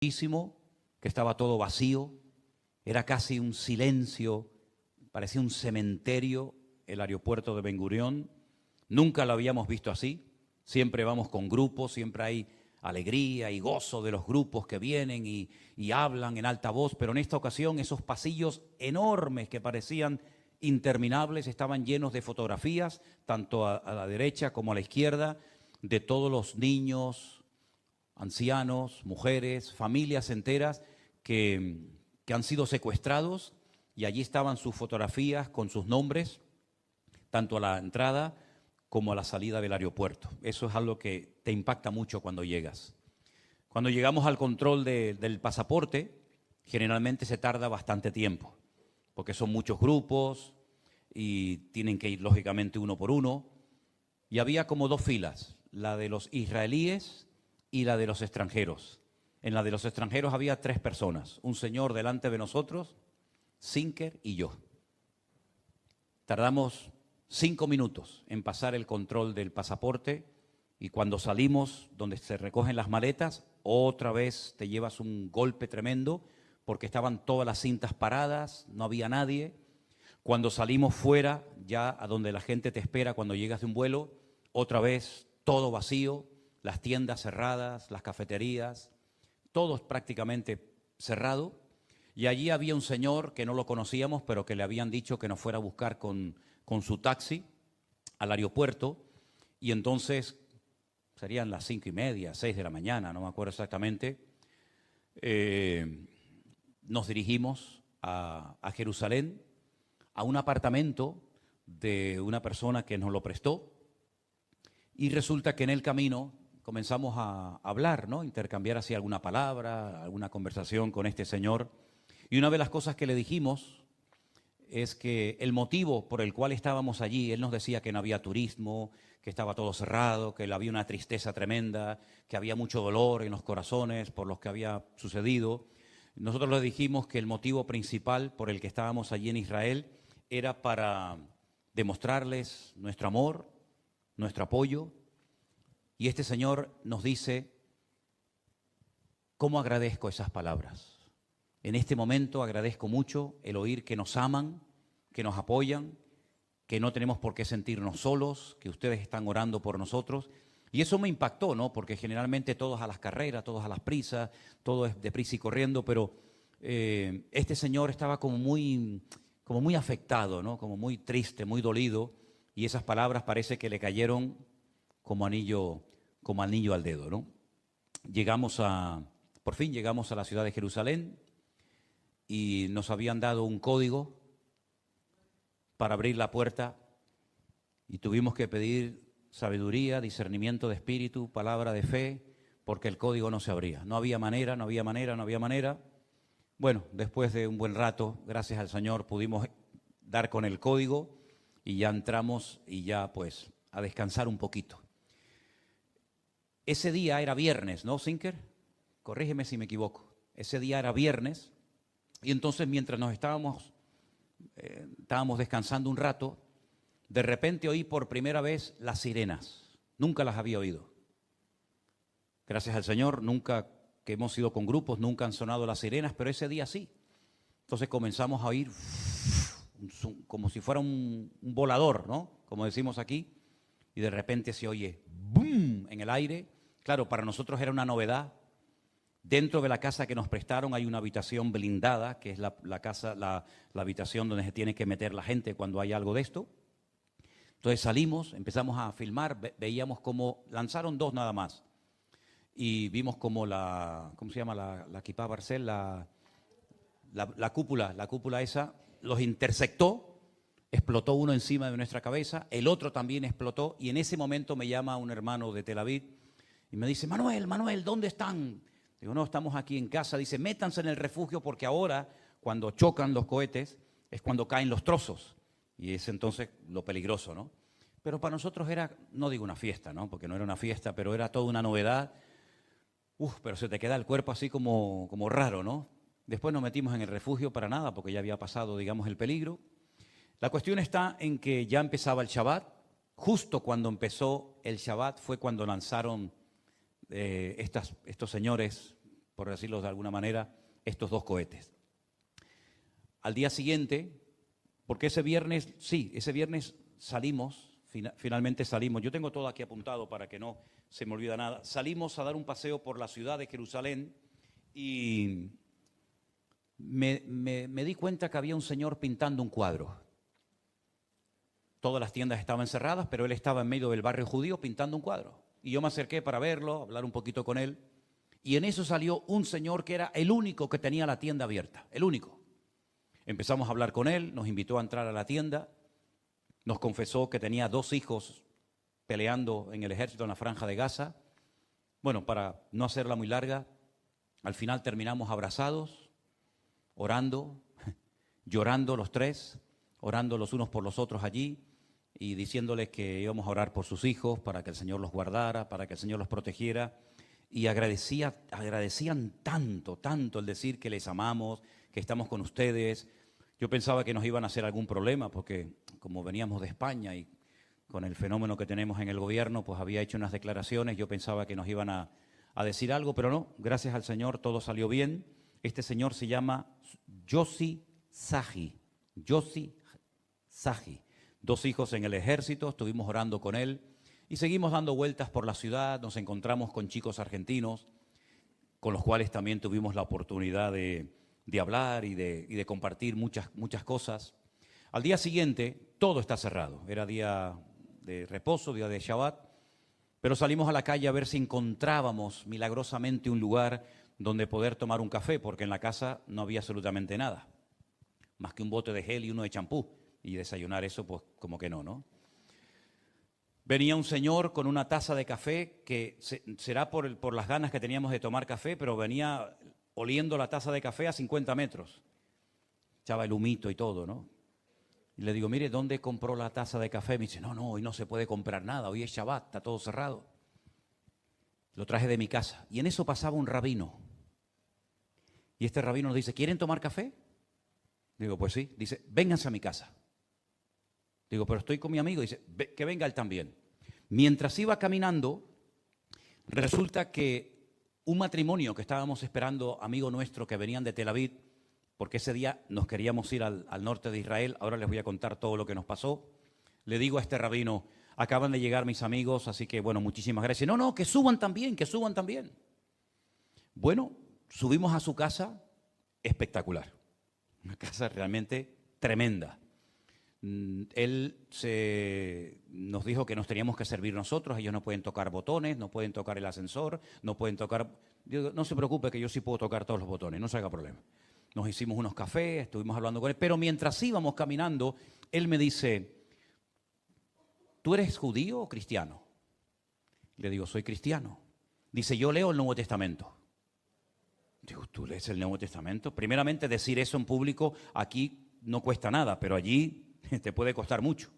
que estaba todo vacío, era casi un silencio, parecía un cementerio el aeropuerto de Ben Gurión. Nunca lo habíamos visto así, siempre vamos con grupos, siempre hay alegría y gozo de los grupos que vienen y hablan en alta voz, pero en esta ocasión esos pasillos enormes que parecían interminables estaban llenos de fotografías, tanto a la derecha como a la izquierda, de todos los niños, ancianos, mujeres, familias enteras que han sido secuestrados, y allí estaban sus fotografías con sus nombres, tanto a la entrada como a la salida del aeropuerto. Eso es algo que te impacta mucho cuando llegas. Cuando llegamos al control del pasaporte, generalmente se tarda bastante tiempo, porque son muchos grupos y tienen que ir lógicamente uno por uno. Y había como dos filas, la de los israelíes y la de los extranjeros. En la de los extranjeros había 3 personas, un señor delante de nosotros, Sinker y yo. Tardamos 5 minutos en pasar el control del pasaporte, y cuando salimos, donde se recogen las maletas, otra vez te llevas un golpe tremendo porque estaban todas las cintas paradas, no había nadie. Cuando salimos fuera, ya a donde la gente te espera cuando llegas de un vuelo, otra vez todo vacío, las tiendas cerradas, las cafeterías, todo prácticamente cerrado. Y allí había un señor que no lo conocíamos, pero que le habían dicho que nos fuera a buscar con su taxi al aeropuerto, y entonces serían las 5:30, 6 de la mañana, no me acuerdo exactamente, nos dirigimos a Jerusalén, a un apartamento de una persona que nos lo prestó, y resulta que en el camino comenzamos a hablar, ¿no? Intercambiar así alguna palabra, alguna conversación con este señor, y una de las cosas que le dijimos es que el motivo por el cual estábamos allí, él nos decía que no había turismo, que estaba todo cerrado, que había una tristeza tremenda, que había mucho dolor en los corazones por lo que había sucedido. Nosotros le dijimos que el motivo principal por el que estábamos allí en Israel era para demostrarles nuestro amor, nuestro apoyo. Y este señor nos dice: ¿cómo agradezco esas palabras? En este momento agradezco mucho el oír que nos aman, que nos apoyan, que no tenemos por qué sentirnos solos, que ustedes están orando por nosotros. Y eso me impactó, ¿no? Porque generalmente todos a las carreras, todos a las prisas, todo es deprisa y corriendo, pero este señor estaba como muy afectado, ¿no? Como muy triste, muy dolido, y esas palabras parece que le cayeron como anillo al dedo, ¿no? Por fin llegamos a la ciudad de Jerusalén, y nos habían dado un código para abrir la puerta, y tuvimos que pedir sabiduría, discernimiento de espíritu, palabra de fe, porque el código no se abría. No había manera. Bueno, después de un buen rato, gracias al Señor, pudimos dar con el código y ya entramos, y ya pues a descansar un poquito. Ese día era viernes, ¿no, Sinker? Corrígeme si me equivoco. Ese día era viernes. Y entonces, mientras nos estábamos descansando un rato, de repente oí por primera vez las sirenas. Nunca las había oído. Gracias al Señor, nunca que hemos ido con grupos, nunca han sonado las sirenas, pero ese día sí. Entonces comenzamos a oír como si fuera un volador, ¿no? Como decimos aquí, y de repente se oye ¡boom! En el aire. Claro, para nosotros era una novedad. Dentro de la casa que nos prestaron hay una habitación blindada, que es la habitación donde se tiene que meter la gente cuando hay algo de esto. Entonces salimos, empezamos a filmar, veíamos cómo lanzaron 2 nada más. Y vimos como ¿cómo se llama? La Kipá Barcel, la cúpula esa, los intersectó, explotó uno encima de nuestra cabeza, el otro también explotó, y en ese momento me llama un hermano de Tel Aviv y me dice: Manuel, ¿dónde están? Digo: no, estamos aquí en casa. Dice: métanse en el refugio, porque ahora, cuando chocan los cohetes, es cuando caen los trozos. Y es entonces lo peligroso, ¿no? Pero para nosotros era, no digo una fiesta, ¿no? Porque no era una fiesta, pero era toda una novedad. Pero se te queda el cuerpo así como raro, ¿no? Después nos metimos en el refugio para nada, porque ya había pasado, digamos, el peligro. La cuestión está en que ya empezaba el Shabbat. Justo cuando empezó el Shabbat fue cuando lanzaron estos señores por decirlo de alguna manera, estos 2 cohetes. Al día siguiente, porque ese viernes salimos, finalmente salimos, yo tengo todo aquí apuntado para que no se me olvida nada, salimos a dar un paseo por la ciudad de Jerusalén y me di cuenta que había un señor pintando un cuadro. Todas las tiendas estaban cerradas, pero él estaba en medio del barrio judío pintando un cuadro. Y yo me acerqué para verlo, hablar un poquito con él, y en eso salió un señor que era el único que tenía la tienda abierta, el único. Empezamos a hablar con él, nos invitó a entrar a la tienda, nos confesó que tenía 2 hijos peleando en el ejército en la Franja de Gaza. Bueno, para no hacerla muy larga, al final terminamos abrazados, orando, llorando los 3, orando los unos por los otros allí y diciéndoles que íbamos a orar por sus hijos para que el Señor los guardara, para que el Señor los protegiera. Y agradecían tanto el decir que les amamos, que estamos con ustedes. Yo pensaba que nos iban a hacer algún problema porque como veníamos de España y con el fenómeno que tenemos en el gobierno, pues había hecho unas declaraciones, yo pensaba que nos iban a decir algo, pero no, gracias al Señor todo salió bien. Este señor se llama Yossi Sahi, 2 hijos en el ejército, estuvimos orando con él y seguimos dando vueltas por la ciudad, nos encontramos con chicos argentinos, con los cuales también tuvimos la oportunidad de hablar y de compartir muchas cosas. Al día siguiente, todo está cerrado, era día de reposo, día de Shabbat, pero salimos a la calle a ver si encontrábamos milagrosamente un lugar donde poder tomar un café, porque en la casa no había absolutamente nada, más que un bote de gel y uno de champú, y desayunar eso, pues como que no. Venía un señor con una taza de café, que será por las ganas que teníamos de tomar café, pero venía oliendo la taza de café a 50 metros, echaba el humito y todo, ¿no? Y le digo, mire, ¿dónde compró la taza de café? Me dice, no, hoy no se puede comprar nada, hoy es Shabbat, está todo cerrado. Lo traje de mi casa. Y en eso pasaba un rabino. Y este rabino nos dice, ¿quieren tomar café? Digo, pues sí. Dice, vénganse a mi casa. Digo, pero estoy con mi amigo. Dice, que venga él también. Mientras iba caminando, resulta que un matrimonio que estábamos esperando, amigo nuestro, que venían de Tel Aviv, porque ese día nos queríamos ir al norte de Israel, ahora les voy a contar todo lo que nos pasó. Le digo a este rabino, acaban de llegar mis amigos, así que bueno, muchísimas gracias. No, que suban también. Bueno, subimos a su casa, espectacular, una casa realmente tremenda. Él nos dijo que nos teníamos que servir nosotros, ellos no pueden tocar botones, no pueden tocar el ascensor, no pueden tocar... Digo, no se preocupe que yo sí puedo tocar todos los botones, no se haga problema. Nos hicimos unos cafés, estuvimos hablando con él, pero mientras íbamos caminando, él me dice, ¿tú eres judío o cristiano? Le digo, soy cristiano. Dice, yo leo el Nuevo Testamento. Digo, ¿tú lees el Nuevo Testamento? Primeramente, decir eso en público aquí no cuesta nada, pero allí te puede costar mucho.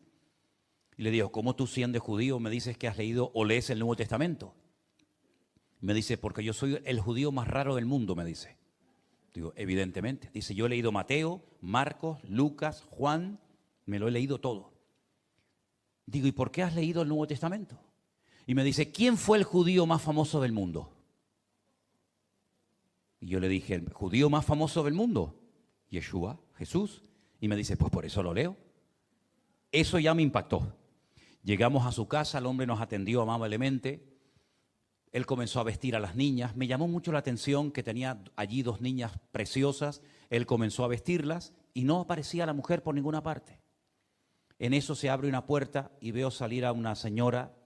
Y le digo, ¿cómo tú siendo judío me dices que has leído o lees el Nuevo Testamento? Me dice, porque yo soy el judío más raro del mundo, me dice. Digo, evidentemente. Dice, yo he leído Mateo, Marcos, Lucas, Juan, me lo he leído todo. Digo, ¿y por qué has leído el Nuevo Testamento? Y me dice, ¿quién fue el judío más famoso del mundo? Y yo le dije, ¿el judío más famoso del mundo? Yeshua, Jesús. Y me dice, pues por eso lo leo. Eso ya me impactó. Llegamos a su casa, el hombre nos atendió amablemente. Él comenzó a vestir a las niñas. Me llamó mucho la atención que tenía allí 2 niñas preciosas. Él comenzó a vestirlas y no aparecía la mujer por ninguna parte. En eso se abre una puerta y veo salir a una señora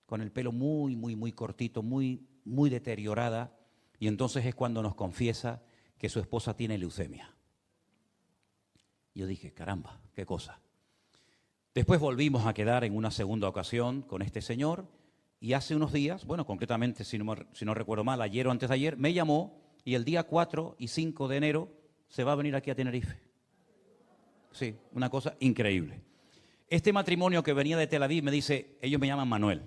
con el pelo muy cortito, muy deteriorada. Y entonces es cuando nos confiesa que su esposa tiene leucemia. Yo dije, caramba, qué cosa. Después volvimos a quedar en una segunda ocasión con este señor y hace unos días, bueno, concretamente, si no recuerdo mal, ayer o antes de ayer, me llamó y el día 4 y 5 de enero se va a venir aquí a Tenerife. Sí, una cosa increíble. Este matrimonio que venía de Tel Aviv me dice, ellos me llaman Manuel.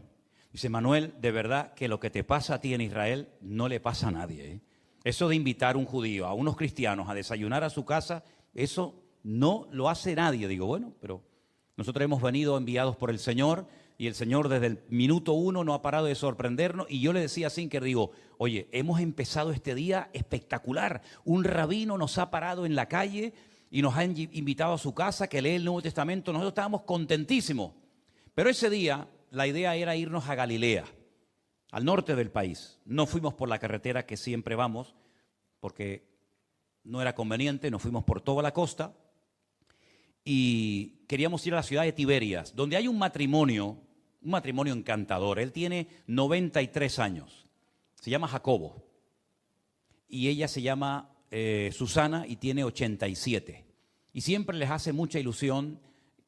Dice, Manuel, de verdad que lo que te pasa a ti en Israel no le pasa a nadie, ¿eh? Eso de invitar a un judío, a unos cristianos a desayunar a su casa, eso no lo hace nadie. Digo, bueno, pero nosotros hemos venido enviados por el Señor y el Señor desde el minuto 1 no ha parado de sorprendernos. Y yo le decía a Sinker, digo, oye, hemos empezado este día espectacular. Un rabino nos ha parado en la calle y nos ha invitado a su casa que lee el Nuevo Testamento. Nosotros estábamos contentísimos. Pero ese día la idea era irnos a Galilea, al norte del país. No fuimos por la carretera que siempre vamos, porque no era conveniente, nos fuimos por toda la costa y queríamos ir a la ciudad de Tiberias, donde hay un matrimonio encantador. Él tiene 93 años, se llama Jacobo, y ella se llama Susana y tiene 87. Y siempre les hace mucha ilusión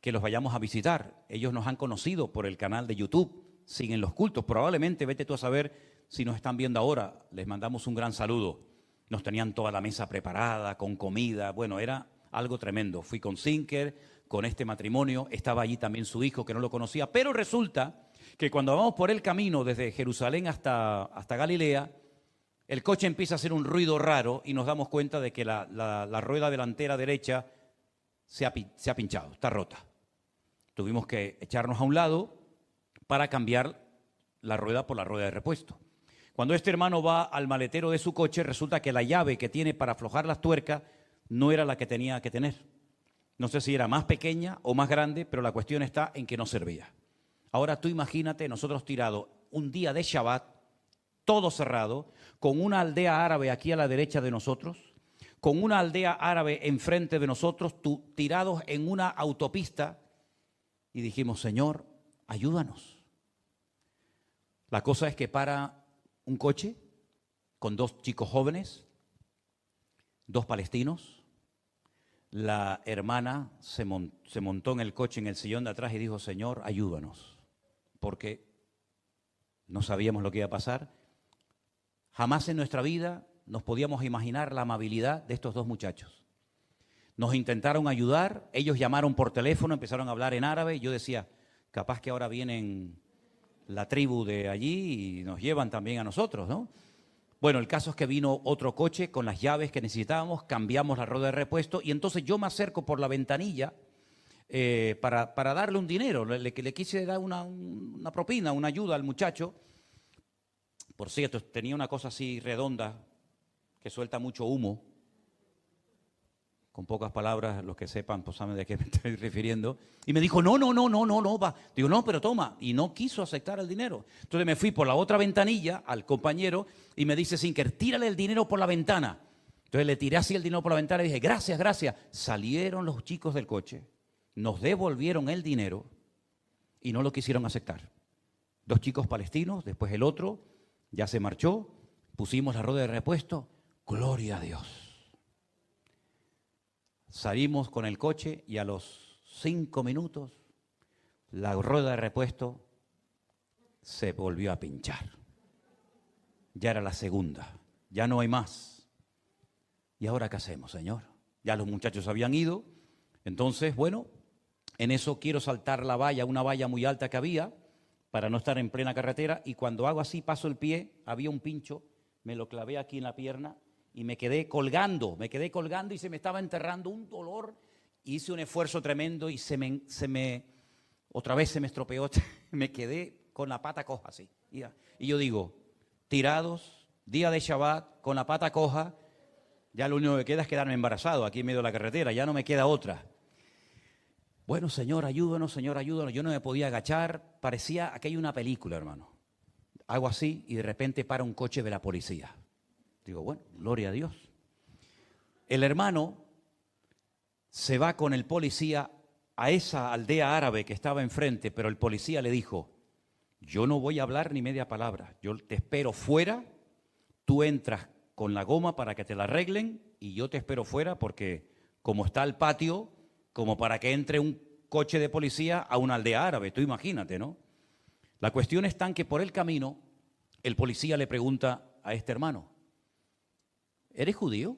que los vayamos a visitar. Ellos nos han conocido por el canal de YouTube, siguen los cultos. Probablemente, vete tú a saber si nos están viendo ahora, les mandamos un gran saludo. Nos tenían toda la mesa preparada, con comida, bueno, era algo tremendo. Fui con Sinker, con este matrimonio, estaba allí también su hijo que no lo conocía, pero resulta que cuando vamos por el camino desde Jerusalén hasta Galilea, el coche empieza a hacer un ruido raro y nos damos cuenta de que la rueda delantera derecha se ha pinchado, está rota. Tuvimos que echarnos a un lado para cambiar la rueda por la rueda de repuesto. Cuando este hermano va al maletero de su coche, resulta que la llave que tiene para aflojar las tuercas no era la que tenía que tener. No sé si era más pequeña o más grande, pero la cuestión está en que no servía. Ahora tú imagínate nosotros tirados un día de Shabbat, todo cerrado, con una aldea árabe aquí a la derecha de nosotros, con una aldea árabe enfrente de nosotros, tirados en una autopista, y dijimos, Señor, ayúdanos. La cosa es que para un coche con dos chicos jóvenes, dos palestinos. La hermana se montó en el coche, en el sillón de atrás y dijo, Señor, ayúdanos, porque no sabíamos lo que iba a pasar. Jamás en nuestra vida nos podíamos imaginar la amabilidad de estos dos muchachos. Nos intentaron ayudar, ellos llamaron por teléfono, empezaron a hablar en árabe, y yo decía, capaz que ahora vienen la tribu de allí y nos llevan también a nosotros, ¿no? Bueno, el caso es que vino otro coche con las llaves que necesitábamos, cambiamos la rueda de repuesto y entonces yo me acerco por la ventanilla para darle un dinero. Le quise dar una propina, una ayuda al muchacho. Por cierto, tenía una cosa así redonda que suelta mucho humo. Con pocas palabras, los que sepan, pues saben de qué me estoy refiriendo. Y me dijo, no, va. Digo, no, pero toma. Y no quiso aceptar el dinero. Entonces me fui por la otra ventanilla al compañero y me dice Sinker, tírale el dinero por la ventana. Entonces le tiré así el dinero por la ventana y dije, gracias, gracias. Salieron los chicos del coche, nos devolvieron el dinero y no lo quisieron aceptar. Dos chicos palestinos, después el otro, ya se marchó, pusimos la rueda de repuesto, gloria a Dios. Salimos con el coche y a los 5 minutos la rueda de repuesto se volvió a pinchar. Ya era la segunda, ya no hay más. ¿Y ahora qué hacemos, Señor? Ya los muchachos habían ido. Entonces, bueno, en eso quiero saltar la valla, una valla muy alta que había, para no estar en plena carretera. Y cuando hago así, paso el pie, había un pincho, me lo clavé aquí en la pierna. Y me quedé colgando y se me estaba enterrando un dolor. Hice un esfuerzo tremendo y otra vez se me estropeó, me quedé con la pata coja así. Y yo digo, tirados, día de Shabbat, con la pata coja, ya lo único que queda es quedarme embarazado aquí en medio de la carretera, ya no me queda otra. Bueno, Señor, ayúdanos, yo no me podía agachar, parecía que hay una película, hermano. Hago así y de repente para un coche de la policía. Digo, bueno, gloria a Dios. El hermano se va con el policía a esa aldea árabe que estaba enfrente, pero el policía le dijo, yo no voy a hablar ni media palabra, yo te espero fuera, tú entras con la goma para que te la arreglen y yo te espero fuera porque como está el patio, como para que entre un coche de policía a una aldea árabe, tú imagínate, ¿no? La cuestión está en que por el camino el policía le pregunta a este hermano, ¿eres judío?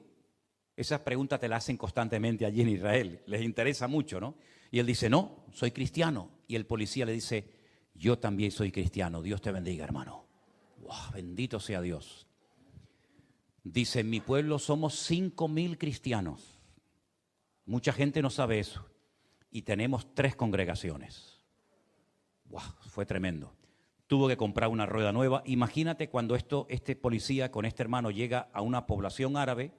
Esas preguntas te las hacen constantemente allí en Israel, les interesa mucho, ¿no? Y él dice, no, soy cristiano. Y el policía le dice, yo también soy cristiano, Dios te bendiga, hermano. ¡Wow! Bendito sea Dios. Dice, en mi pueblo somos 5.000 cristianos. Mucha gente no sabe eso. Y tenemos 3 congregaciones. wow, fue tremendo. Tuvo que comprar una rueda nueva. Imagínate cuando este policía con este hermano llega a una población árabe,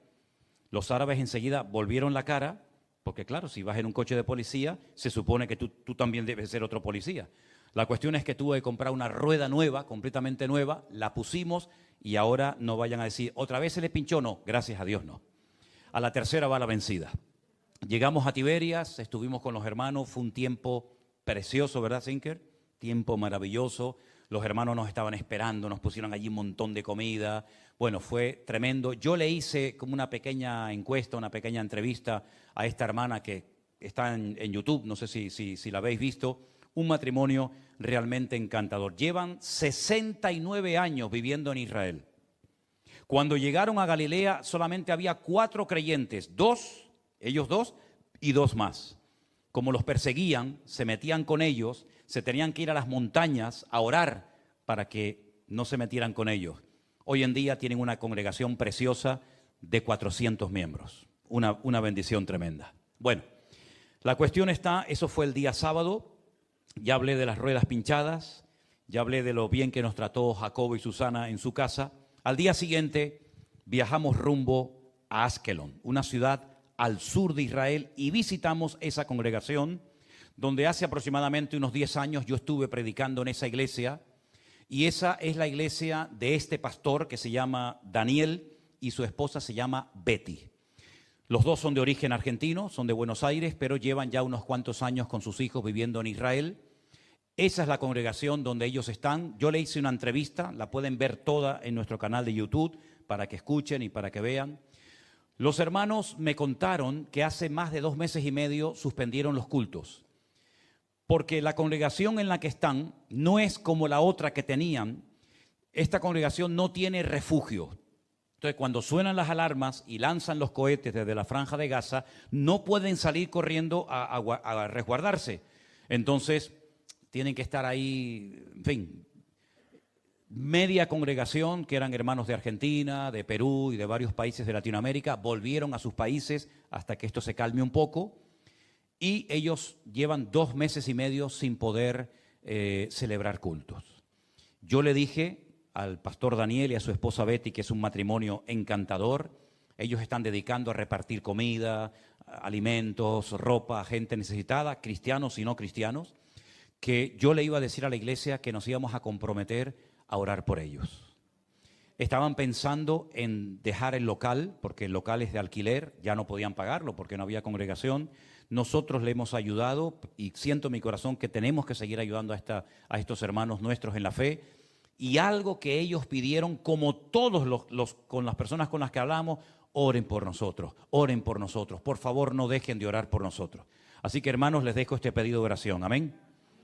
los árabes enseguida volvieron la cara, porque claro, si vas en un coche de policía, se supone que tú también debes ser otro policía. La cuestión es que tuve que comprar una rueda nueva, completamente nueva, la pusimos y ahora no vayan a decir, ¿otra vez se le pinchó? No, gracias a Dios no. A la tercera va la vencida. Llegamos a Tiberias, estuvimos con los hermanos, fue un tiempo precioso, ¿verdad, Zinker? Tiempo maravilloso. Los hermanos nos estaban esperando, nos pusieron allí un montón de comida. Bueno, fue tremendo. Yo le hice como una pequeña encuesta, una pequeña entrevista a esta hermana que está en YouTube, no sé si la habéis visto. Un matrimonio realmente encantador. Llevan 69 años viviendo en Israel. Cuando llegaron a Galilea solamente había 4 creyentes, ellos 2 y 2 más. Como los perseguían, se metían con ellos, se tenían que ir a las montañas a orar para que no se metieran con ellos. Hoy en día tienen una congregación preciosa de 400 miembros. Una bendición tremenda. Bueno, la cuestión está, eso fue el día sábado, ya hablé de las ruedas pinchadas, ya hablé de lo bien que nos trató Jacobo y Susana en su casa. Al día siguiente viajamos rumbo a Askelon, una ciudad al sur de Israel, y visitamos esa congregación donde hace aproximadamente unos 10 años yo estuve predicando en esa iglesia, y esa es la iglesia de este pastor que se llama Daniel y su esposa se llama Betty. Los dos son de origen argentino, son de Buenos Aires, pero llevan ya unos cuantos años con sus hijos viviendo en Israel. Esa es la congregación donde ellos están. Yo le hice una entrevista, la pueden ver toda en nuestro canal de YouTube para que escuchen y para que vean. Los hermanos me contaron que hace más de 2 meses y medio suspendieron los cultos, porque la congregación en la que están no es como la otra que tenían. Esta congregación no tiene refugio. Entonces, cuando suenan las alarmas y lanzan los cohetes desde la Franja de Gaza, no pueden salir corriendo a resguardarse. Entonces, tienen que estar ahí, en fin, media congregación, que eran hermanos de Argentina, de Perú y de varios países de Latinoamérica, volvieron a sus países hasta que esto se calme un poco, y ellos llevan 2 meses y medio sin poder celebrar cultos. Yo le dije al pastor Daniel y a su esposa Betty, que es un matrimonio encantador, ellos están dedicando a repartir comida, alimentos, ropa a gente necesitada, cristianos y no cristianos, que yo le iba a decir a la iglesia que nos íbamos a comprometer a orar por ellos. Estaban pensando en dejar el local, porque el local es de alquiler, ya no podían pagarlo porque no había congregación. Nosotros le hemos ayudado y siento en mi corazón que tenemos que seguir ayudando a estos hermanos nuestros en la fe. Y algo que ellos pidieron, como todos con las personas con las que hablamos, oren por nosotros, por favor no dejen de orar por nosotros. Así que hermanos, les dejo este pedido de oración, amén.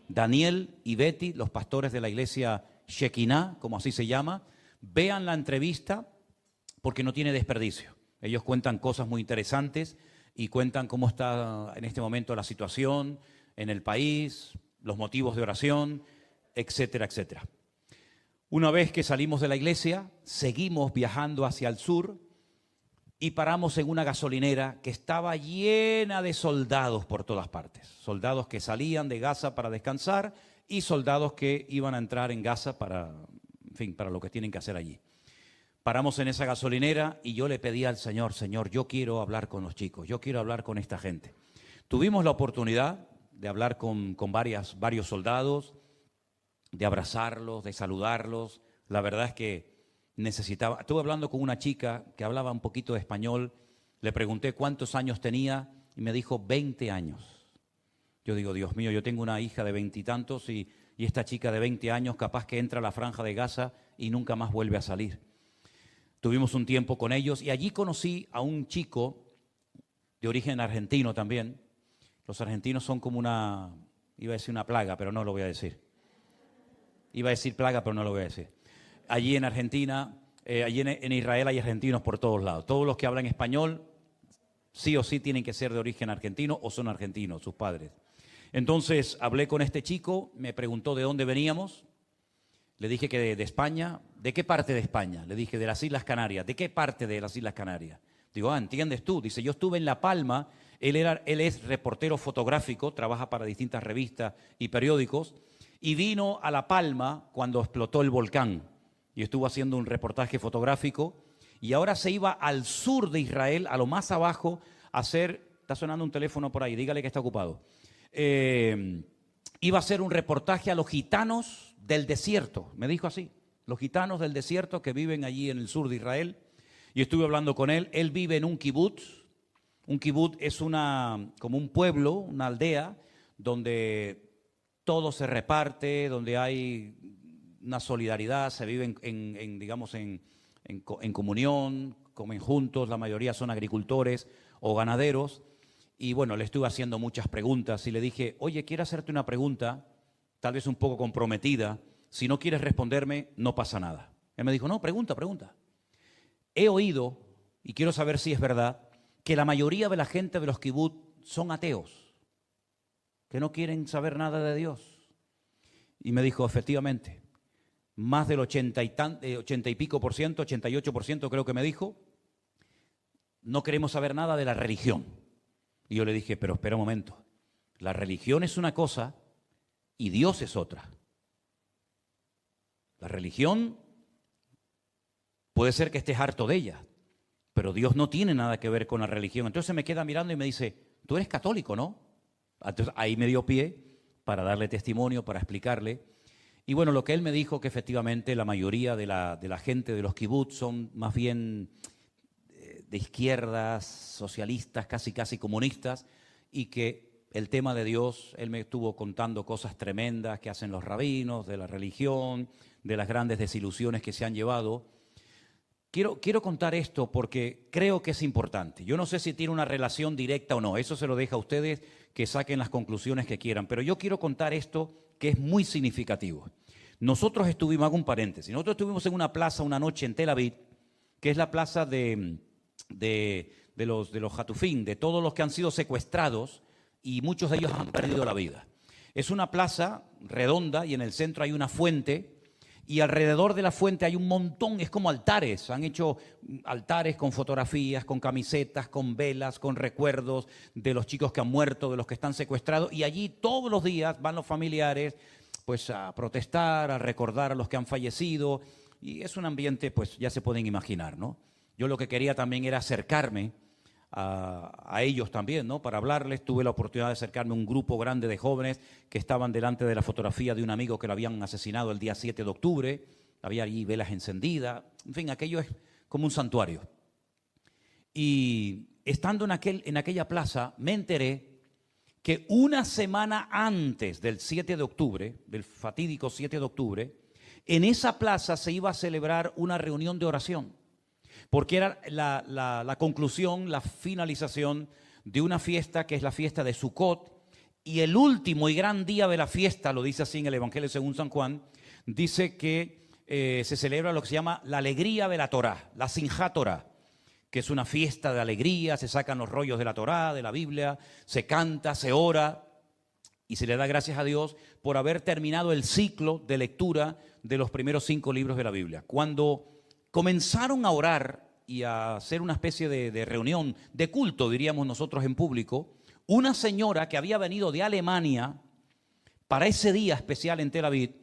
Daniel y Betty, los pastores de la iglesia Shekinah, como así se llama, vean la entrevista porque no tiene desperdicio. Ellos cuentan cosas muy interesantes y cuentan cómo está en este momento la situación en el país, los motivos de oración, etcétera, etcétera. Una vez que salimos de la iglesia, seguimos viajando hacia el sur y paramos en una gasolinera que estaba llena de soldados por todas partes. Soldados que salían de Gaza para descansar y soldados que iban a entrar en Gaza para lo que tienen que hacer allí. Paramos en esa gasolinera y yo le pedí al Señor, Señor, yo quiero hablar con los chicos, yo quiero hablar con esta gente. Tuvimos la oportunidad de hablar con varios soldados, de abrazarlos, de saludarlos. La verdad es que estuve hablando con una chica que hablaba un poquito de español, le pregunté cuántos años tenía y me dijo 20 años. Yo digo, Dios mío, yo tengo una hija de 20 y tantos y esta chica de 20 años capaz que entra a la Franja de Gaza y nunca más vuelve a salir. Tuvimos un tiempo con ellos y allí conocí a un chico de origen argentino también. Los argentinos son como iba a decir una plaga, pero no lo voy a decir. Iba a decir plaga, pero no lo voy a decir. Allí en Argentina, allí en Israel hay argentinos por todos lados. Todos los que hablan español, sí o sí tienen que ser de origen argentino o son argentinos, sus padres. Entonces hablé con este chico, me preguntó de dónde veníamos. Le dije que de España. ¿De qué parte de España? Le dije de las Islas Canarias. ¿De qué parte de las Islas Canarias? Digo, ¿entiendes tú? Dice, yo estuve en La Palma. Él es reportero fotográfico, trabaja para distintas revistas y periódicos. y vino a La Palma cuando explotó el volcán y estuvo haciendo un reportaje fotográfico, y ahora se iba al sur de Israel, a lo más abajo, a hacer, está sonando un teléfono por ahí, dígale que está ocupado, iba a hacer un reportaje a los gitanos del desierto, me dijo así, los gitanos del desierto que viven allí en el sur de Israel, y estuve hablando con él. Él vive en un kibutz. Un kibutz es como un pueblo, una aldea, donde todo se reparte, donde hay una solidaridad, se vive en comunión, comen juntos, la mayoría son agricultores o ganaderos. Y bueno, le estuve haciendo muchas preguntas y le dije, oye, quiero hacerte una pregunta, tal vez un poco comprometida. Si no quieres responderme, no pasa nada. Él me dijo, no, pregunta. He oído, y quiero saber si es verdad, que la mayoría de la gente de los kibutz son ateos, que no quieren saber nada de Dios. Y me dijo, efectivamente, más del 80 y pico por ciento, 88% creo que me dijo, no queremos saber nada de la religión. Y yo le dije, pero espera un momento, la religión es una cosa y Dios es otra. La religión puede ser que estés harto de ella, pero Dios no tiene nada que ver con la religión. Entonces se me queda mirando y me dice, tú eres católico, ¿no? Entonces ahí me dio pie para darle testimonio, para explicarle. Y bueno, lo que él me dijo, que efectivamente la mayoría de la gente de los kibutz son más bien de izquierdas, socialistas, casi comunistas, y que el tema de Dios, él me estuvo contando cosas tremendas que hacen los rabinos, de la religión, de las grandes desilusiones que se han llevado. Quiero contar esto porque creo que es importante. Yo no sé si tiene una relación directa o no, eso se lo deja a ustedes que saquen las conclusiones que quieran, pero yo quiero contar esto que es muy significativo. Nosotros estuvimos, hago un paréntesis, nosotros estuvimos en una plaza una noche en Tel Aviv, que es la plaza de los Hatufim, de todos los que han sido secuestrados, y muchos de ellos han perdido la vida. Es una plaza redonda y en el centro hay una fuente, y alrededor de la fuente hay un montón, es como altares, han hecho altares con fotografías, con camisetas, con velas, con recuerdos de los chicos que han muerto, de los que están secuestrados, y allí todos los días van los familiares pues a protestar, a recordar a los que han fallecido, y es un ambiente, pues ya se pueden imaginar, ¿no? Yo lo que quería también era acercarme a ellos también, ¿no? Para hablarles. Tuve la oportunidad de acercarme a un grupo grande de jóvenes que estaban delante de la fotografía de un amigo que lo habían asesinado el día 7 de octubre. Había allí velas encendidas. En fin, aquello es como un santuario. Y estando en aquella plaza, me enteré que una semana antes del 7 de octubre, del fatídico 7 de octubre, en esa plaza se iba a celebrar una reunión de oración, porque era la conclusión, la finalización de una fiesta que es la fiesta de Sukkot, y el último y gran día de la fiesta, lo dice así en el Evangelio según San Juan, dice que se celebra lo que se llama la alegría de la Torá, la Simchat Torá, que es una fiesta de alegría, se sacan los rollos de la Torá, de la Biblia, se canta, se ora, y se le da gracias a Dios por haber terminado el ciclo de lectura de los primeros 5 libros de la Biblia. Cuando comenzaron a orar y a hacer una especie de reunión, de culto, diríamos nosotros en público, una señora que había venido de Alemania para ese día especial en Tel Aviv,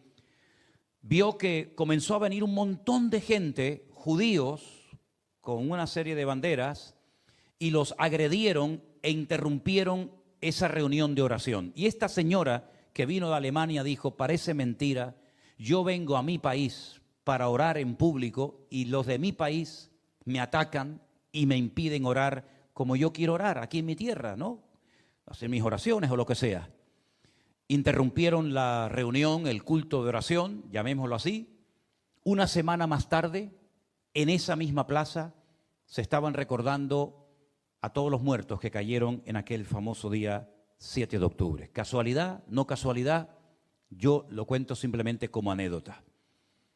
vio que comenzó a venir un montón de gente, judíos, con una serie de banderas, y los agredieron e interrumpieron esa reunión de oración. Y esta señora que vino de Alemania dijo, parece mentira, yo vengo a mi país para orar en público y los de mi país me atacan y me impiden orar como yo quiero orar aquí en mi tierra, ¿no? Hacer mis oraciones o lo que sea. Interrumpieron la reunión, el culto de oración, llamémoslo así. Una semana más tarde, en esa misma plaza, se estaban recordando a todos los muertos que cayeron en aquel famoso día 7 de octubre. ¿Casualidad? ¿No casualidad? Yo lo cuento simplemente como anécdota.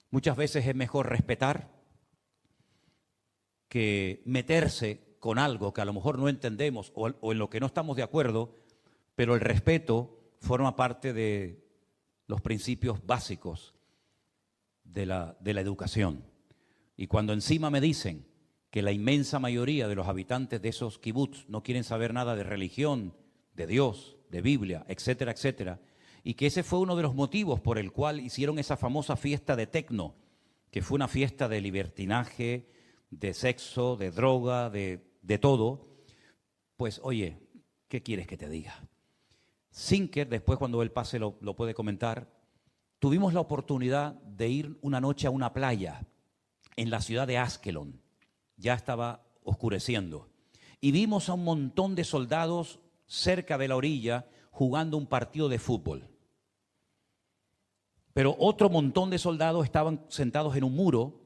Muchas veces es mejor respetar que meterse con algo que a lo mejor no entendemos o en lo que no estamos de acuerdo, pero el respeto forma parte de los principios básicos de la educación. Y cuando encima me dicen que la inmensa mayoría de los habitantes de esos kibutz no quieren saber nada de religión, de Dios, de Biblia, etcétera, etcétera, y que ese fue uno de los motivos por el cual hicieron esa famosa fiesta de tecno, que fue una fiesta de libertinaje, de sexo, de droga, de todo. Pues oye, ¿qué quieres que te diga? Zinker, después cuando él pase lo puede comentar, tuvimos la oportunidad de ir una noche a una playa en la ciudad de Askelon. Ya estaba oscureciendo. Y vimos a un montón de soldados cerca de la orilla jugando un partido de fútbol. Pero otro montón de soldados estaban sentados en un muro,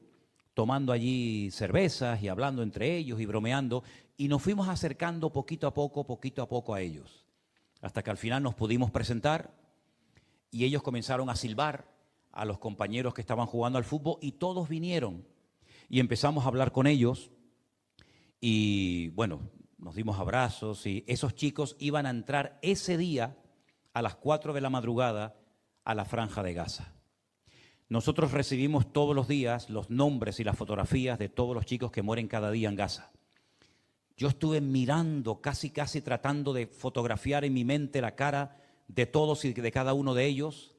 tomando allí cervezas y hablando entre ellos y bromeando, y nos fuimos acercando poquito a poco a ellos, hasta que al final nos pudimos presentar y ellos comenzaron a silbar a los compañeros que estaban jugando al fútbol y todos vinieron y empezamos a hablar con ellos y bueno, nos dimos abrazos y esos chicos iban a entrar ese día a las 4 de la madrugada a la Franja de Gaza. Nosotros recibimos todos los días los nombres y las fotografías de todos los chicos que mueren cada día en Gaza. Yo estuve mirando, casi tratando de fotografiar en mi mente la cara de todos y de cada uno de ellos.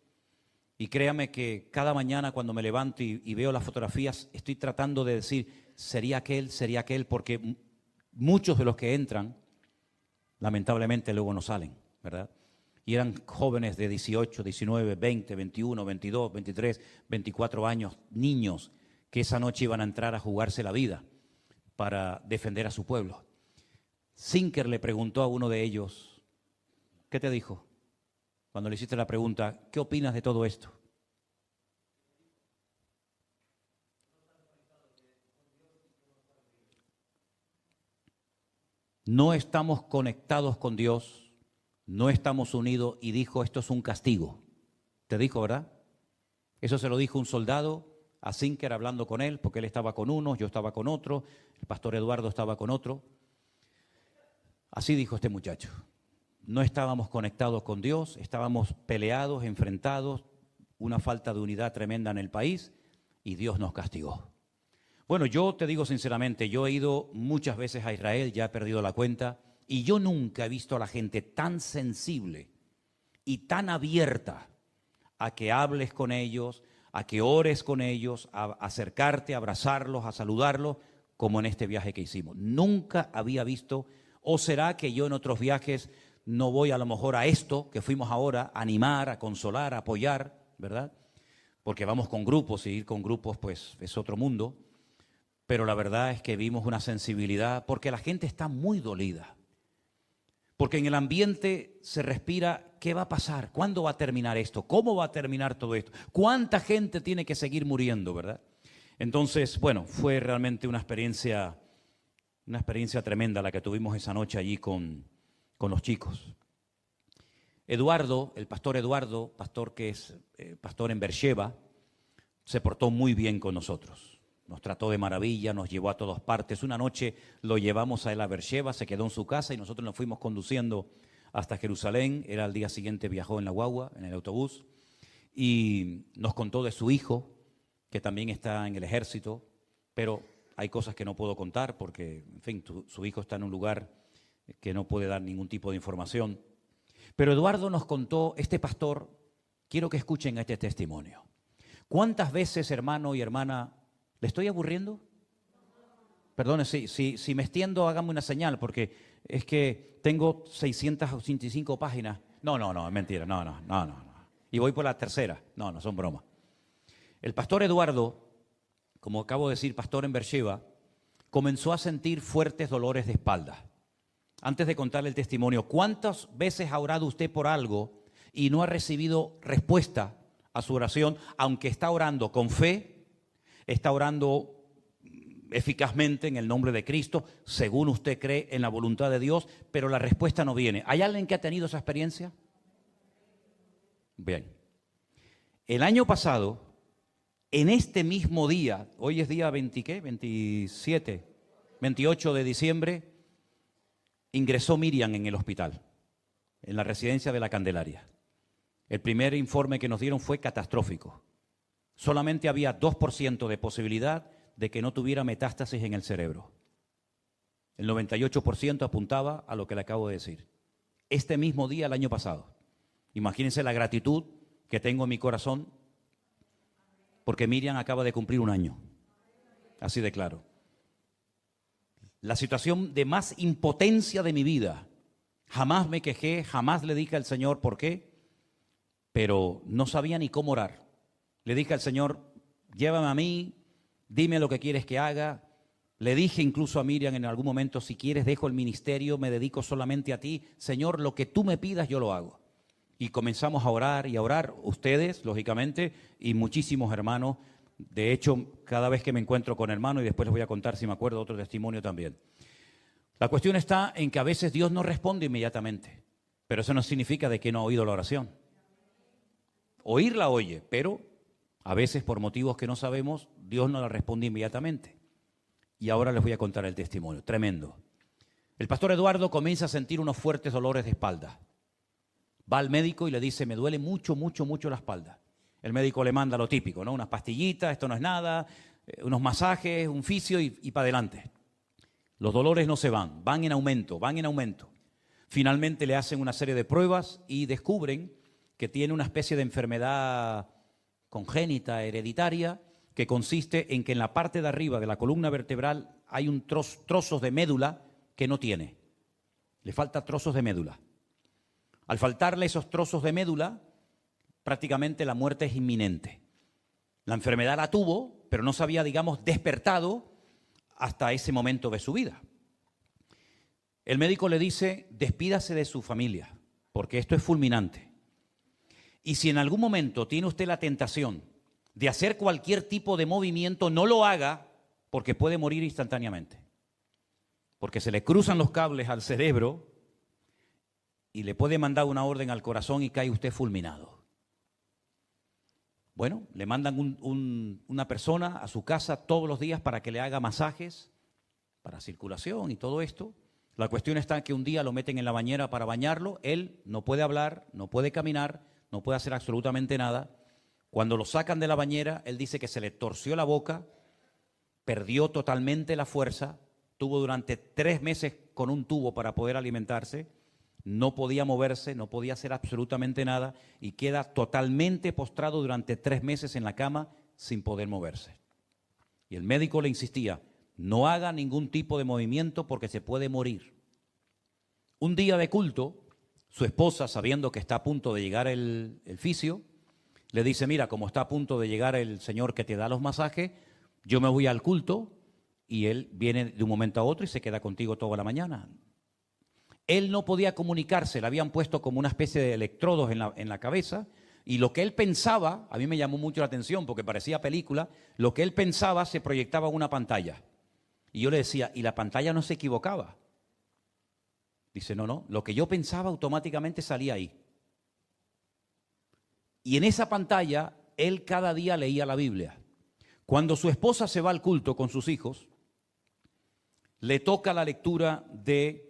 Y créame que cada mañana cuando me levanto y veo las fotografías, estoy tratando de decir, sería aquel, porque muchos de los que entran, lamentablemente luego no salen, ¿verdad? Y eran jóvenes de 18, 19, 20, 21, 22, 23, 24 años, niños, que esa noche iban a entrar a jugarse la vida para defender a su pueblo. Zinker le preguntó a uno de ellos, ¿qué te dijo? Cuando le hiciste la pregunta, ¿qué opinas de todo esto? No estamos conectados con Dios, no estamos unidos y dijo, esto es un castigo. Te dijo, ¿verdad? Eso se lo dijo un soldado a Zinker hablando con él, porque él estaba con uno, yo estaba con otro, el pastor Eduardo estaba con otro. Así dijo este muchacho. No estábamos conectados con Dios, estábamos peleados, enfrentados, una falta de unidad tremenda en el país y Dios nos castigó. Bueno, yo te digo sinceramente, yo he ido muchas veces a Israel, ya he perdido la cuenta, y yo nunca he visto a la gente tan sensible y tan abierta a que hables con ellos, a que ores con ellos, a acercarte, a abrazarlos, a saludarlos, como en este viaje que hicimos. Nunca había visto, o será que yo en otros viajes no voy a lo mejor a esto que fuimos ahora, a animar, a consolar, a apoyar, ¿verdad? Porque vamos con grupos y ir con grupos pues es otro mundo. Pero la verdad es que vimos una sensibilidad porque la gente está muy dolida. Porque en el ambiente se respira, ¿qué va a pasar? ¿Cuándo va a terminar esto? ¿Cómo va a terminar todo esto? ¿Cuánta gente tiene que seguir muriendo, verdad? Entonces, bueno, fue realmente una experiencia tremenda la que tuvimos esa noche allí con los chicos. Eduardo, el pastor Eduardo, pastor que es pastor en Beersheba, se portó muy bien con nosotros. Nos trató de maravilla, nos llevó a todas partes. Una noche lo llevamos a él a Beersheba, se quedó en su casa y nosotros nos fuimos conduciendo hasta Jerusalén. Él al día siguiente viajó en la guagua, en el autobús, y nos contó de su hijo, que también está en el ejército, pero hay cosas que no puedo contar porque, en fin, su hijo está en un lugar que no puede dar ningún tipo de información. Pero Eduardo nos contó, este pastor, quiero que escuchen este testimonio. ¿Cuántas veces, hermano y hermana, le estoy aburriendo? Perdone, si me extiendo, hágame una señal, porque es que tengo 685 páginas. No, es mentira, no. Y voy por la tercera. No, son bromas. El pastor Eduardo, como acabo de decir, pastor en Beersheba, comenzó a sentir fuertes dolores de espalda. Antes de contarle el testimonio, ¿cuántas veces ha orado usted por algo y no ha recibido respuesta a su oración, aunque está orando con fe, está orando eficazmente en el nombre de Cristo, según usted cree en la voluntad de Dios, pero la respuesta no viene? ¿Hay alguien que ha tenido esa experiencia? Bien. El año pasado, en este mismo día, hoy es día 28 de diciembre, ingresó Miriam en el hospital, en la residencia de la Candelaria. El primer informe que nos dieron fue catastrófico. Solamente había 2% de posibilidad de que no tuviera metástasis en el cerebro. El 98% apuntaba a lo que le acabo de decir. Este mismo día, el año pasado. Imagínense la gratitud que tengo en mi corazón porque Miriam acaba de cumplir 1 año. Así de claro. La situación de más impotencia de mi vida. Jamás me quejé, jamás le dije al Señor por qué, pero no sabía ni cómo orar. Le dije al Señor, llévame a mí, dime lo que quieres que haga. Le dije incluso a Miriam en algún momento, si quieres dejo el ministerio, me dedico solamente a ti. Señor, lo que tú me pidas yo lo hago. Y comenzamos a orar y a orar, ustedes, lógicamente, y muchísimos hermanos. De hecho, cada vez que me encuentro con hermanos, y después les voy a contar si me acuerdo otro testimonio también. La cuestión está en que a veces Dios no responde inmediatamente, pero eso no significa de que no ha oído la oración. Oírla oye, pero a veces por motivos que no sabemos, Dios no la responde inmediatamente. Y ahora les voy a contar el testimonio, tremendo. El pastor Eduardo comienza a sentir unos fuertes dolores de espalda. Va al médico y le dice, me duele mucho, mucho, mucho la espalda. El médico le manda lo típico, ¿no? Unas pastillitas, esto no es nada, unos masajes, un fisio y para adelante. Los dolores no se van, van en aumento, van en aumento. Finalmente le hacen una serie de pruebas y descubren que tiene una especie de enfermedad congénita, hereditaria, que consiste en que en la parte de arriba de la columna vertebral hay un trozos de médula que no tiene. Le falta trozos de médula. Al faltarle esos trozos de médula, prácticamente la muerte es inminente. La enfermedad la tuvo, pero no se había, digamos, despertado hasta ese momento de su vida. El médico le dice, despídase de su familia, porque esto es fulminante. Y si en algún momento tiene usted la tentación de hacer cualquier tipo de movimiento, no lo haga, porque puede morir instantáneamente. Porque se le cruzan los cables al cerebro y le puede mandar una orden al corazón y cae usted fulminado. Bueno, le mandan una persona a su casa todos los días para que le haga masajes, para circulación y todo esto. La cuestión está que un día lo meten en la bañera para bañarlo. Él no puede hablar, no puede caminar, no puede hacer absolutamente nada. Cuando lo sacan de la bañera, él dice que se le torció la boca, perdió totalmente la fuerza, tuvo durante 3 meses con un tubo para poder alimentarse. No podía moverse, no podía hacer absolutamente nada y queda totalmente postrado durante 3 meses en la cama sin poder moverse. Y el médico le insistía, no haga ningún tipo de movimiento porque se puede morir. Un día de culto, su esposa, sabiendo que está a punto de llegar el fisio, le dice, mira, como está a punto de llegar el señor que te da los masajes, yo me voy al culto y él viene de un momento a otro y se queda contigo toda la mañana. Él no podía comunicarse, le habían puesto como una especie de electrodos en la cabeza y lo que él pensaba, a mí me llamó mucho la atención porque parecía película, lo que él pensaba se proyectaba en una pantalla. Y yo le decía, ¿y la pantalla no se equivocaba? Dice, no, lo que yo pensaba automáticamente salía ahí. Y en esa pantalla, él cada día leía la Biblia. Cuando su esposa se va al culto con sus hijos, le toca la lectura de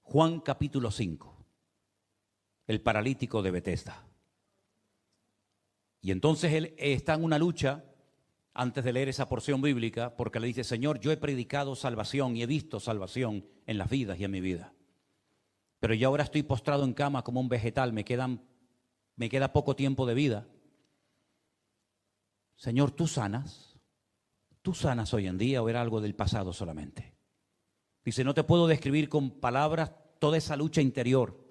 Juan capítulo 5, el paralítico de Betesda. Y entonces él está en una lucha antes de leer esa porción bíblica porque le dice, Señor, yo he predicado salvación y he visto salvación en las vidas y en mi vida. Pero yo ahora estoy postrado en cama como un vegetal, me queda poco tiempo de vida. Señor, ¿tú sanas? ¿Tú sanas hoy en día o era algo del pasado solamente? Dice, no te puedo describir con palabras toda esa lucha interior,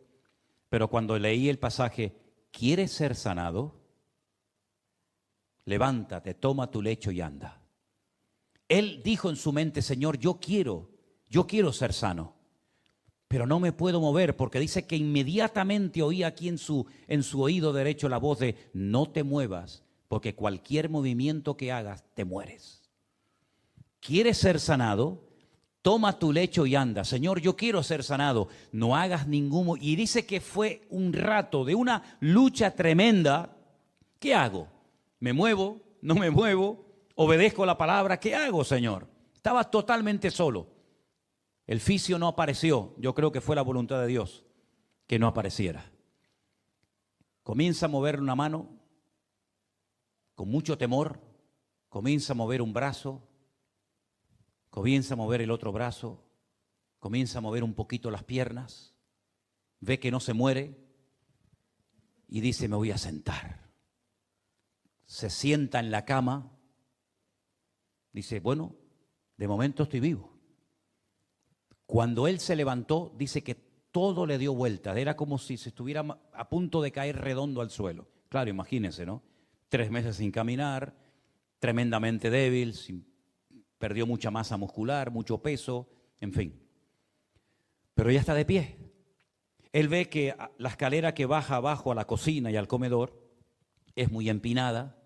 pero cuando leí el pasaje, ¿quieres ser sanado? Levántate, toma tu lecho y anda. Él dijo en su mente, Señor, yo quiero ser sano, pero no me puedo mover porque dice que inmediatamente oí aquí en su oído derecho la voz de, no te muevas, porque cualquier movimiento que hagas te mueres. ¿Quieres ser sanado? Toma tu lecho y anda. Señor, yo quiero ser sanado. No hagas ningún... Y dice que fue un rato de una lucha tremenda. ¿Qué hago? ¿Me muevo? ¿No me muevo? ¿Obedezco la palabra? ¿Qué hago, Señor? Estaba totalmente solo. El fisio no apareció. Yo creo que fue la voluntad de Dios que no apareciera. Comienza a mover una mano con mucho temor. Comienza a mover un brazo. Comienza a mover el otro brazo, comienza a mover un poquito las piernas, ve que no se muere y dice, me voy a sentar. Se sienta en la cama, dice, bueno, de momento estoy vivo. Cuando él se levantó, dice que todo le dio vuelta, era como si se estuviera a punto de caer redondo al suelo. Claro, imagínense, ¿no? 3 meses sin caminar, tremendamente débil, perdió mucha masa muscular, mucho peso, en fin. Pero ya está de pie. Él ve que la escalera que baja abajo a la cocina y al comedor es muy empinada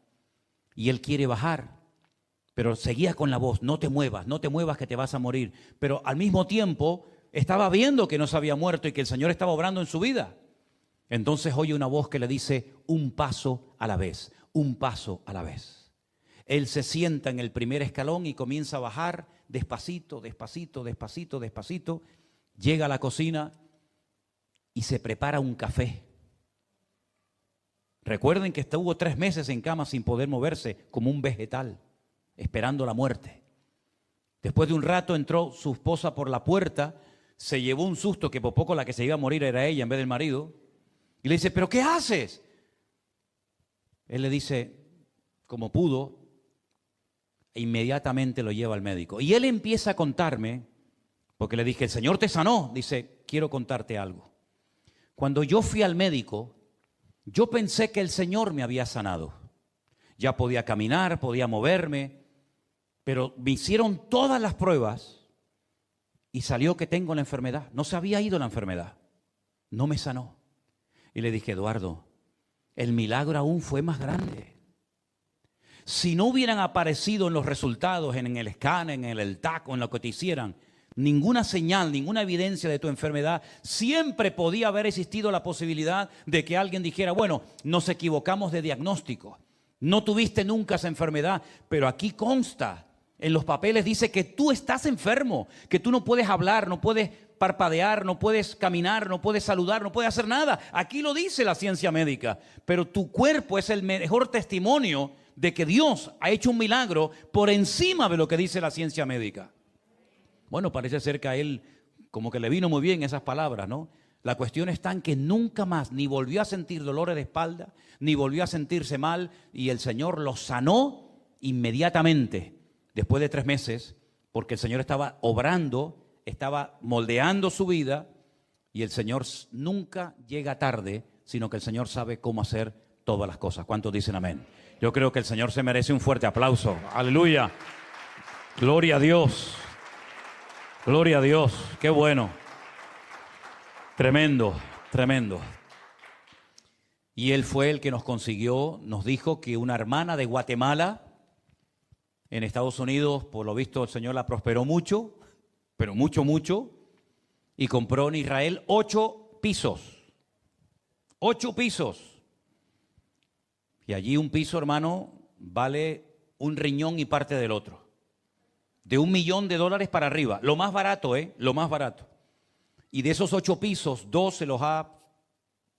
y él quiere bajar, pero seguía con la voz, no te muevas que te vas a morir. Pero al mismo tiempo estaba viendo que no se había muerto y que el Señor estaba obrando en su vida. Entonces oye una voz que le dice, un paso a la vez, un paso a la vez. Él se sienta en el primer escalón y comienza a bajar despacito, despacito, despacito, despacito. Llega a la cocina y se prepara un café. Recuerden que estuvo 3 meses en cama sin poder moverse, como un vegetal, esperando la muerte. Después de un rato entró su esposa por la puerta, se llevó un susto que por poco la que se iba a morir era ella en vez del marido, y le dice, ¿pero qué haces? Él le dice, como pudo, e inmediatamente lo lleva al médico. Y él empieza a contarme, porque le dije, el Señor te sanó. Dice, quiero contarte algo. Cuando yo fui al médico, yo pensé que el Señor me había sanado. Ya podía caminar, podía moverme, pero me hicieron todas las pruebas y salió que tengo la enfermedad. No se había ido la enfermedad, no me sanó. Y le dije, Eduardo, el milagro aún fue más grande. Si no hubieran aparecido en los resultados, en el escáner, en el TAC, en lo que te hicieran, ninguna señal, ninguna evidencia de tu enfermedad, siempre podía haber existido la posibilidad de que alguien dijera, bueno, nos equivocamos de diagnóstico, no tuviste nunca esa enfermedad, pero aquí consta, en los papeles dice que tú estás enfermo, que tú no puedes hablar, no puedes parpadear, no puedes caminar, no puedes saludar, no puedes hacer nada. Aquí lo dice la ciencia médica, pero tu cuerpo es el mejor testimonio de que Dios ha hecho un milagro por encima de lo que dice la ciencia médica. Bueno, parece ser que a él como que le vino muy bien esas palabras, ¿no? La cuestión está en que nunca más ni volvió a sentir dolores de espalda, ni volvió a sentirse mal, y el Señor lo sanó inmediatamente, después de 3 meses, porque el Señor estaba obrando, estaba moldeando su vida, y el Señor nunca llega tarde, sino que el Señor sabe cómo hacer todas las cosas. ¿Cuántos dicen amén? Yo creo que el Señor se merece un fuerte aplauso. Aleluya. Gloria a Dios. Gloria a Dios. Qué bueno. Tremendo, tremendo. Y él fue el que nos consiguió, nos dijo que una hermana de Guatemala, en Estados Unidos, por lo visto el Señor la prosperó mucho, pero mucho, mucho, y compró en Israel 8 pisos. 8 pisos. Y allí un piso, hermano, vale un riñón y parte del otro. De $1 millón para arriba. Lo más barato, lo más barato. Y de esos 8 pisos, 2 se los ha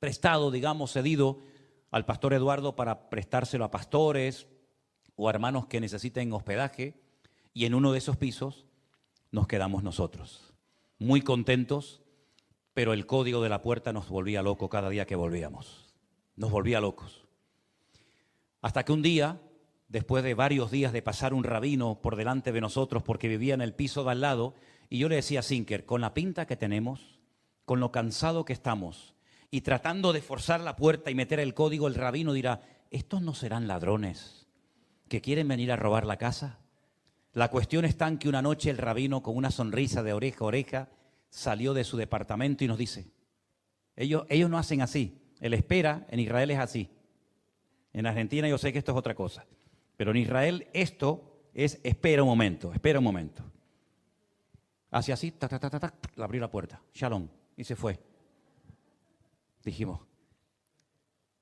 prestado, digamos, cedido al pastor Eduardo para prestárselo a pastores o a hermanos que necesiten hospedaje. Y en uno de esos pisos nos quedamos nosotros. Muy contentos, pero el código de la puerta nos volvía loco cada día que volvíamos. Nos volvía locos. Hasta que un día, después de varios días de pasar un rabino por delante de nosotros porque vivía en el piso de al lado, y yo le decía a Sinker, con la pinta que tenemos, con lo cansado que estamos, y tratando de forzar la puerta y meter el código, el rabino dirá, ¿estos no serán ladrones que quieren venir a robar la casa? La cuestión está en que una noche el rabino, con una sonrisa de oreja a oreja, salió de su departamento y nos dice, ellos no hacen así, el espera en Israel es así. En Argentina yo sé que esto es otra cosa, pero en Israel esto es espera un momento. Hacia así, le abrió la puerta, shalom, y se fue. Dijimos,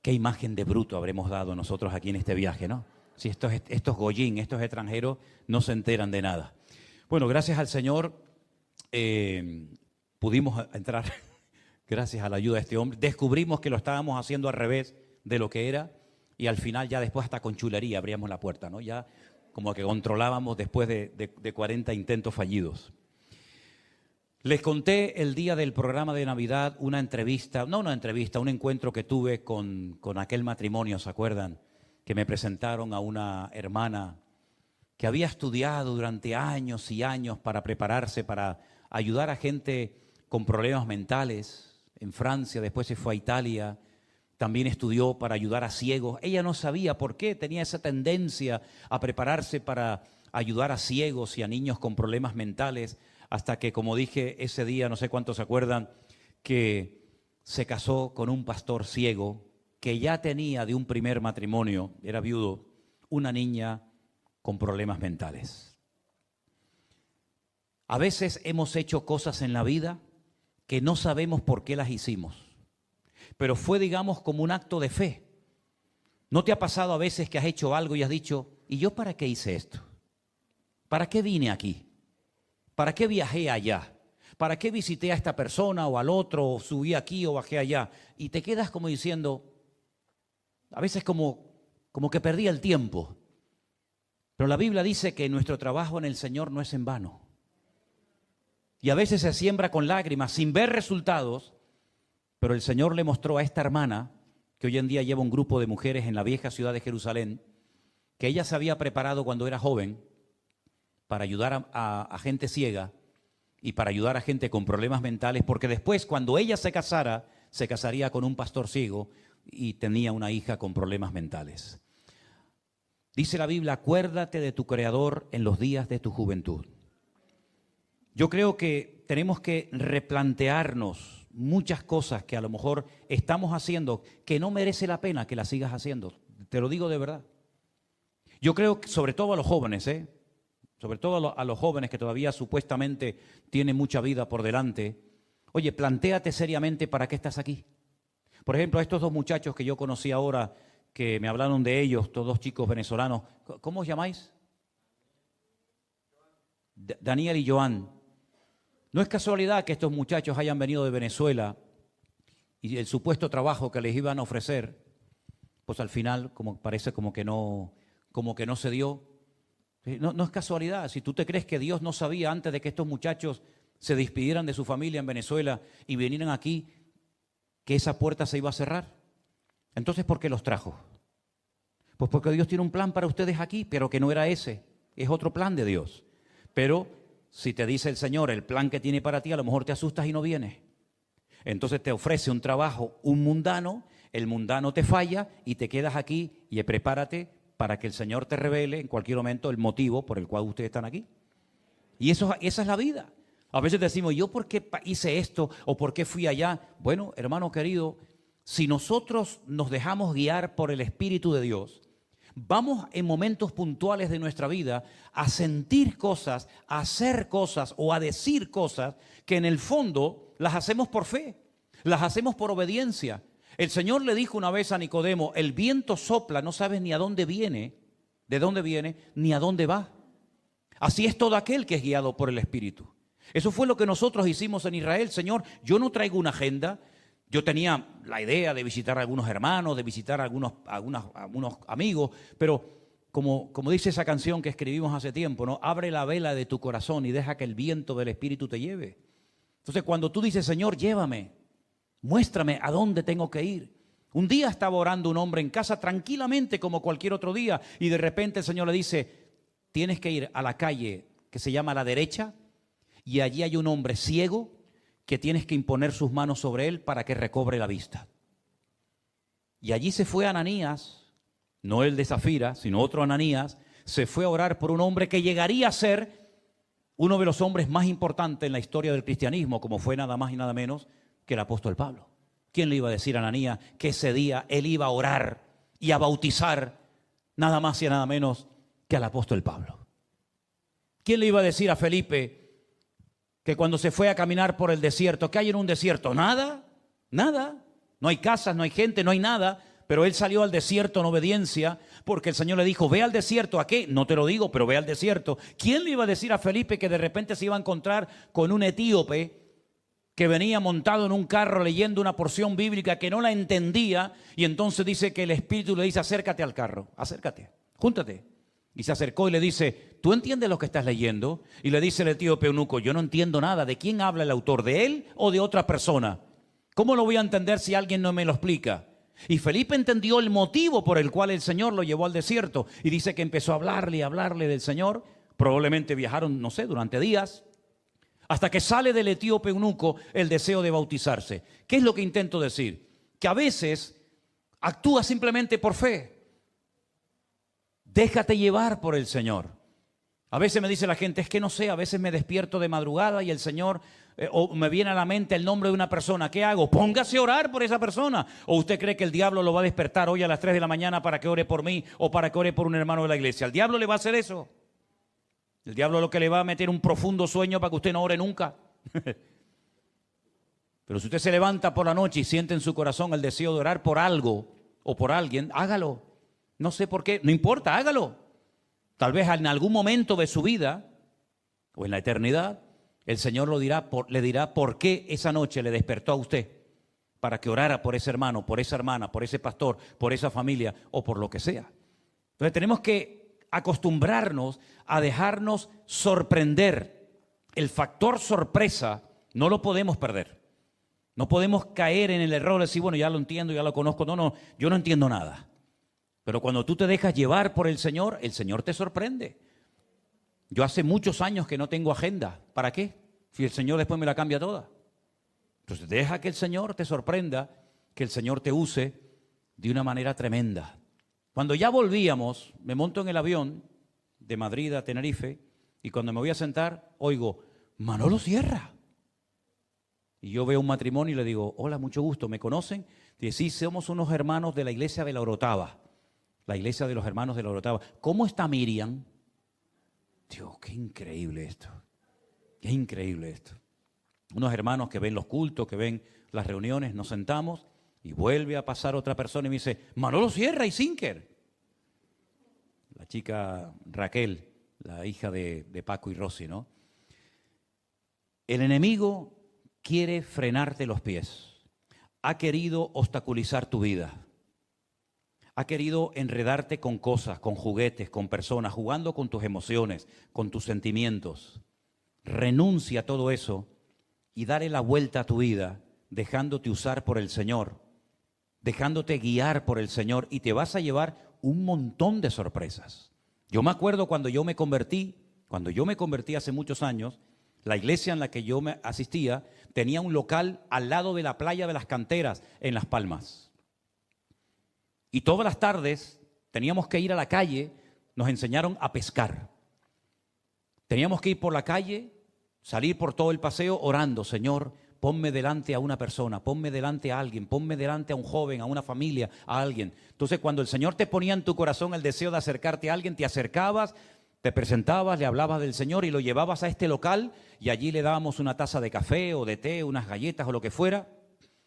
qué imagen de bruto habremos dado nosotros aquí en este viaje, ¿no? Si estos goyín, estos extranjeros no se enteran de nada. Bueno, gracias al Señor pudimos entrar, gracias a la ayuda de este hombre, descubrimos que lo estábamos haciendo al revés de lo que era. Y al final ya después hasta con chulería abríamos la puerta, ¿no? Ya como que controlábamos después de 40 intentos fallidos. Les conté el día del programa de Navidad una entrevista, no una entrevista, un encuentro que tuve con aquel matrimonio, ¿se acuerdan? Que me presentaron a una hermana que había estudiado durante años y años para prepararse, para ayudar a gente con problemas mentales en Francia, después se fue a Italia, también estudió para ayudar a ciegos. Ella no sabía por qué tenía esa tendencia a prepararse para ayudar a ciegos y a niños con problemas mentales, hasta que, como dije ese día, no sé cuántos se acuerdan, que se casó con un pastor ciego que ya tenía de un primer matrimonio, era viudo, una niña con problemas mentales. A veces hemos hecho cosas en la vida que no sabemos por qué las hicimos, pero fue, digamos, como un acto de fe. ¿No te ha pasado a veces que has hecho algo y has dicho, ¿y yo para qué hice esto? ¿Para qué vine aquí? ¿Para qué viajé allá? ¿Para qué visité a esta persona o al otro, o subí aquí o bajé allá? Y te quedas como diciendo, a veces como que perdí el tiempo. Pero la Biblia dice que nuestro trabajo en el Señor no es en vano. Y a veces se siembra con lágrimas, sin ver resultados, pero el Señor le mostró a esta hermana, que hoy en día lleva un grupo de mujeres en la vieja ciudad de Jerusalén, que ella se había preparado cuando era joven para ayudar a gente ciega y para ayudar a gente con problemas mentales, porque después, cuando ella se casara, se casaría con un pastor ciego y tenía una hija con problemas mentales. Dice la Biblia, acuérdate de tu Creador en los días de tu juventud. Yo creo que tenemos que replantearnos muchas cosas que a lo mejor estamos haciendo que no merece la pena que las sigas haciendo. Te lo digo de verdad. Yo creo que sobre todo a los jóvenes, sobre todo a los jóvenes que todavía supuestamente tienen mucha vida por delante. Oye, plantéate seriamente para qué estás aquí. Por ejemplo, a estos dos muchachos que yo conocí ahora, que me hablaron de ellos, estos dos chicos venezolanos. ¿Cómo os llamáis? Daniel y Joan. No es casualidad que estos muchachos hayan venido de Venezuela y el supuesto trabajo que les iban a ofrecer, pues al final parece como que no se dio. No es casualidad. Si tú te crees que Dios no sabía antes de que estos muchachos se despidieran de su familia en Venezuela y vinieran aquí, que esa puerta se iba a cerrar. Entonces, ¿por qué los trajo? Pues porque Dios tiene un plan para ustedes aquí, pero que no era ese. Es otro plan de Dios. Pero si te dice el Señor el plan que tiene para ti, a lo mejor te asustas y no vienes. Entonces te ofrece un trabajo, un mundano, el mundano te falla y te quedas aquí y prepárate para que el Señor te revele en cualquier momento el motivo por el cual ustedes están aquí. Y esa es la vida. A veces decimos, ¿yo por qué hice esto o por qué fui allá? Bueno, hermano querido, si nosotros nos dejamos guiar por el Espíritu de Dios, vamos en momentos puntuales de nuestra vida a sentir cosas, a hacer cosas o a decir cosas que en el fondo las hacemos por fe, las hacemos por obediencia. El Señor le dijo una vez a Nicodemo, el viento sopla, no sabes ni a dónde viene, de dónde viene, ni a dónde va. Así es todo aquel que es guiado por el Espíritu. Eso fue lo que nosotros hicimos en Israel. Señor, yo no traigo una agenda. Yo tenía la idea de visitar a algunos hermanos, de visitar a algunos amigos, pero como dice esa canción que escribimos hace tiempo, ¿no? Abre la vela de tu corazón y deja que el viento del Espíritu te lleve. Entonces, cuando tú dices, Señor, llévame, muéstrame a dónde tengo que ir. Un día estaba orando un hombre en casa tranquilamente como cualquier otro día y de repente el Señor le dice, tienes que ir a la calle que se llama La Derecha y allí hay un hombre ciego que tienes que imponer sus manos sobre él para que recobre la vista. Y allí se fue Ananías, no el de Zafira, sino otro Ananías, se fue a orar por un hombre que llegaría a ser uno de los hombres más importantes en la historia del cristianismo, como fue nada más y nada menos que el apóstol Pablo. ¿Quién le iba a decir a Ananías que ese día él iba a orar y a bautizar nada más y nada menos que al apóstol Pablo? ¿Quién le iba a decir a Felipe que cuando se fue a caminar por el desierto, ¿qué hay en un desierto? Nada, nada. No hay casas, no hay gente, no hay nada. Pero él salió al desierto en obediencia porque el Señor le dijo, ve al desierto. ¿A qué? No te lo digo, pero ve al desierto. ¿Quién le iba a decir a Felipe que de repente se iba a encontrar con un etíope que venía montado en un carro leyendo una porción bíblica que no la entendía? Y entonces dice que el Espíritu le dice, acércate al carro, acércate, júntate. Y se acercó y le dice, ¿tú entiendes lo que estás leyendo? Y le dice el etíope eunuco, yo no entiendo nada. ¿De quién habla el autor? ¿De él o de otra persona? ¿Cómo lo voy a entender si alguien no me lo explica? Y Felipe entendió el motivo por el cual el Señor lo llevó al desierto. Y dice que empezó a hablarle del Señor. Probablemente viajaron, no sé, durante días. Hasta que sale del etíope eunuco el deseo de bautizarse. ¿Qué es lo que intento decir? Que a veces actúa simplemente por fe. Déjate llevar por el Señor. A veces me dice la gente, es que no sé, a veces me despierto de madrugada y el Señor, o me viene a la mente el nombre de una persona. ¿Qué hago? Póngase a orar por esa persona. ¿O usted cree que el diablo lo va a despertar hoy a las 3 de la mañana para que ore por mí o para que ore por un hermano de la iglesia? ¿El diablo le va a hacer eso? El diablo lo que le va a meter un profundo sueño para que usted no ore nunca. Pero si usted se levanta por la noche y siente en su corazón el deseo de orar por algo o por alguien, hágalo. No sé por qué, no importa, hágalo. Tal vez en algún momento de su vida o en la eternidad, el Señor le dirá por qué esa noche le despertó a usted para que orara por ese hermano, por esa hermana, por ese pastor, por esa familia o por lo que sea. Entonces tenemos que acostumbrarnos a dejarnos sorprender. El factor sorpresa no lo podemos perder. No podemos caer en el error de decir, bueno, ya lo entiendo, ya lo conozco. No, yo no entiendo nada. Pero cuando tú te dejas llevar por el Señor te sorprende. Yo hace muchos años que no tengo agenda. ¿Para qué? Si el Señor después me la cambia toda. Entonces deja que el Señor te sorprenda, que el Señor te use de una manera tremenda. Cuando ya volvíamos, me monto en el avión de Madrid a Tenerife y cuando me voy a sentar, oigo, Manolo Sierra. Y yo veo un matrimonio y le digo, hola, mucho gusto, ¿me conocen? Dice, sí, somos unos hermanos de la iglesia de la Orotava. La iglesia de los hermanos de la Orotava. ¿Cómo está Miriam? Dios, qué increíble esto. Qué increíble esto. Unos hermanos que ven los cultos, que ven las reuniones, nos sentamos y vuelve a pasar otra persona y me dice, Manolo Sierra y Sinker. La chica Raquel, la hija de Paco y Rosy, ¿no? El enemigo quiere frenarte los pies. Ha querido obstaculizar tu vida. Ha querido enredarte con cosas, con juguetes, con personas, jugando con tus emociones, con tus sentimientos. Renuncia a todo eso y dale la vuelta a tu vida, dejándote usar por el Señor, dejándote guiar por el Señor y te vas a llevar un montón de sorpresas. Yo me acuerdo cuando yo me convertí hace muchos años, la iglesia en la que yo me asistía tenía un local al lado de la playa de las Canteras en Las Palmas. Y todas las tardes teníamos que ir a la calle, nos enseñaron a pescar. Teníamos que ir por la calle, salir por todo el paseo orando, Señor, ponme delante a una persona, ponme delante a alguien, ponme delante a un joven, a una familia, a alguien. Entonces cuando el Señor te ponía en tu corazón el deseo de acercarte a alguien, te acercabas, te presentabas, le hablabas del Señor y lo llevabas a este local y allí le dábamos una taza de café o de té, unas galletas o lo que fuera.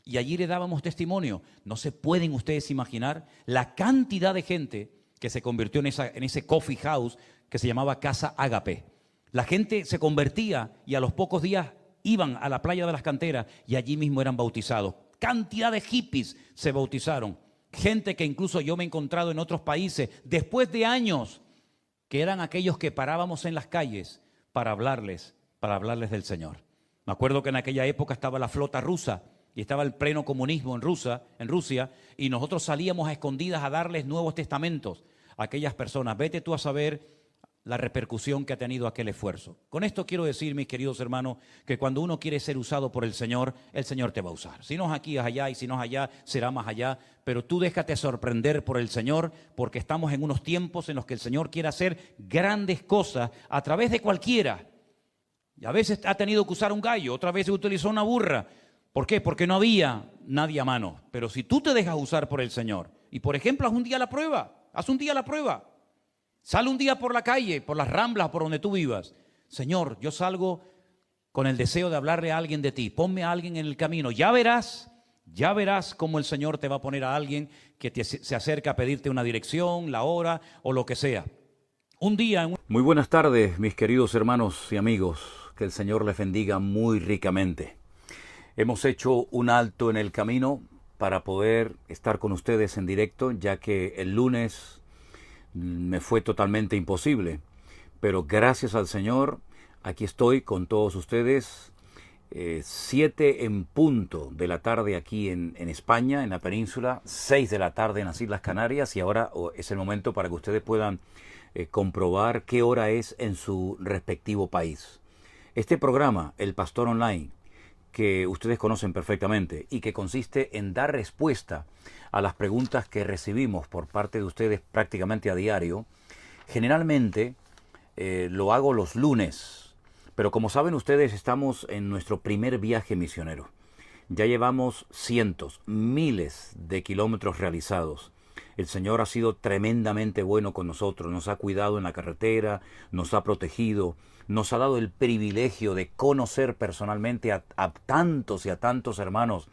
Y allí le dábamos testimonio. No se pueden ustedes imaginar la cantidad de gente que se convirtió en ese coffee house que se llamaba Casa Ágape. La gente se convertía y a los pocos días iban a la playa de las Canteras y allí mismo eran bautizados. Cantidad de hippies se bautizaron. Gente que incluso yo me he encontrado en otros países después de años, que eran aquellos que parábamos en las calles para hablarles del Señor. Me acuerdo que en aquella época estaba la flota rusa y estaba el pleno comunismo en Rusia, y nosotros salíamos a escondidas a darles nuevos testamentos a aquellas personas. Vete tú a saber la repercusión que ha tenido aquel esfuerzo. Con esto quiero decir, mis queridos hermanos, que cuando uno quiere ser usado por el Señor te va a usar. Si no es aquí, es allá, y si no es allá, será más allá. Pero tú déjate sorprender por el Señor, porque estamos en unos tiempos en los que el Señor quiere hacer grandes cosas a través de cualquiera. Y a veces ha tenido que usar un gallo, otra vez utilizó una burra. ¿Por qué? Porque no había nadie a mano. Pero si tú te dejas usar por el Señor, y por ejemplo, haz un día la prueba. Sal un día por la calle, por las Ramblas, por donde tú vivas. Señor, yo salgo con el deseo de hablarle a alguien de ti. Ponme a alguien en el camino. Ya verás cómo el Señor te va a poner a alguien que se acerca a pedirte una dirección, la hora o lo que sea. Un día... Muy buenas tardes, mis queridos hermanos y amigos. Que el Señor les bendiga muy ricamente. Hemos hecho un alto en el camino para poder estar con ustedes en directo, ya que el lunes me fue totalmente imposible. Pero gracias al Señor, aquí estoy con todos ustedes. 7 en punto de la tarde aquí en España, en la península, 6 de la tarde en las Islas Canarias, y ahora es el momento para que ustedes puedan comprobar qué hora es en su respectivo país. Este programa, El Pastor Online, que ustedes conocen perfectamente y que consiste en dar respuesta a las preguntas que recibimos por parte de ustedes prácticamente a diario, generalmente lo hago los lunes. Pero como saben ustedes, estamos en nuestro primer viaje misionero. Ya llevamos cientos, miles de kilómetros realizados. El Señor ha sido tremendamente bueno con nosotros, nos ha cuidado en la carretera, nos ha protegido, nos ha dado el privilegio de conocer personalmente a tantos y a tantos hermanos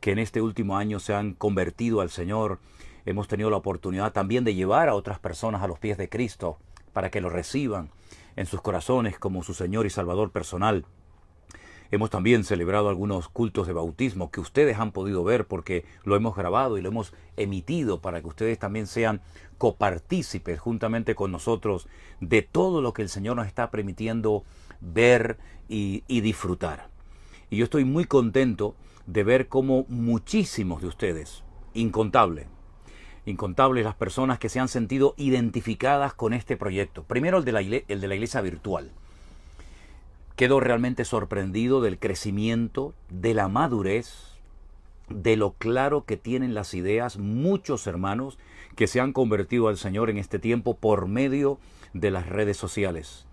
que en este último año se han convertido al Señor. Hemos tenido la oportunidad también de llevar a otras personas a los pies de Cristo para que lo reciban en sus corazones como su Señor y Salvador personal. Hemos también celebrado algunos cultos de bautismo que ustedes han podido ver porque lo hemos grabado y lo hemos emitido para que ustedes también sean copartícipes juntamente con nosotros de todo lo que el Señor nos está permitiendo ver y disfrutar. Y yo estoy muy contento de ver cómo muchísimos de ustedes, incontables las personas que se han sentido identificadas con este proyecto. Primero el de la iglesia virtual. Quedo realmente sorprendido del crecimiento, de la madurez, de lo claro que tienen las ideas muchos hermanos que se han convertido al Señor en este tiempo por medio de las redes sociales.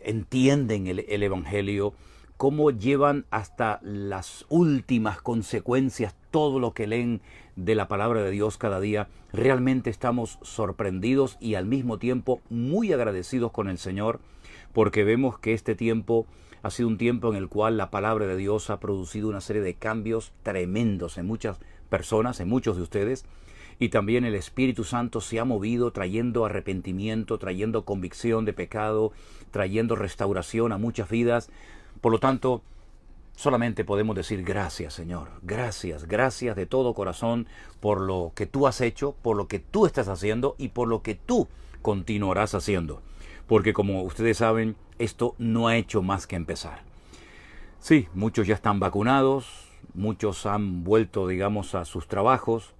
Entienden el Evangelio, cómo llevan hasta las últimas consecuencias todo lo que leen de la palabra de Dios cada día. Realmente estamos sorprendidos y al mismo tiempo muy agradecidos con el Señor, porque vemos que este tiempo ha sido un tiempo en el cual la palabra de Dios ha producido una serie de cambios tremendos en muchas personas, en muchos de ustedes, y también el Espíritu Santo se ha movido trayendo arrepentimiento, trayendo convicción de pecado, trayendo restauración a muchas vidas. Por lo tanto, solamente podemos decir gracias, Señor. Gracias, gracias de todo corazón por lo que tú has hecho, por lo que tú estás haciendo y por lo que tú continuarás haciendo. Porque como ustedes saben, esto no ha hecho más que empezar. Sí, muchos ya están vacunados, muchos han vuelto, digamos, a sus trabajos,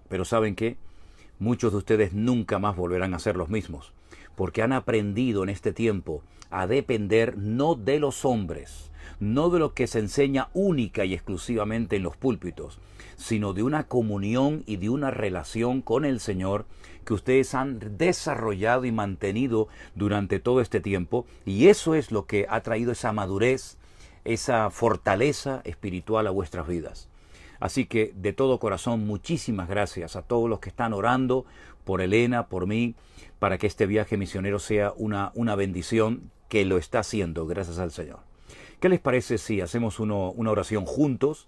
pero ¿saben qué? Muchos de ustedes nunca más volverán a ser los mismos, porque han aprendido en este tiempo a depender no de los hombres, no de lo que se enseña única y exclusivamente en los púlpitos, sino de una comunión y de una relación con el Señor que ustedes han desarrollado y mantenido durante todo este tiempo, y eso es lo que ha traído esa madurez, esa fortaleza espiritual a vuestras vidas. Así que de todo corazón, muchísimas gracias a todos los que están orando por Elena, por mí, para que este viaje misionero sea una bendición, que lo está haciendo, gracias al Señor. ¿Qué les parece si hacemos una oración juntos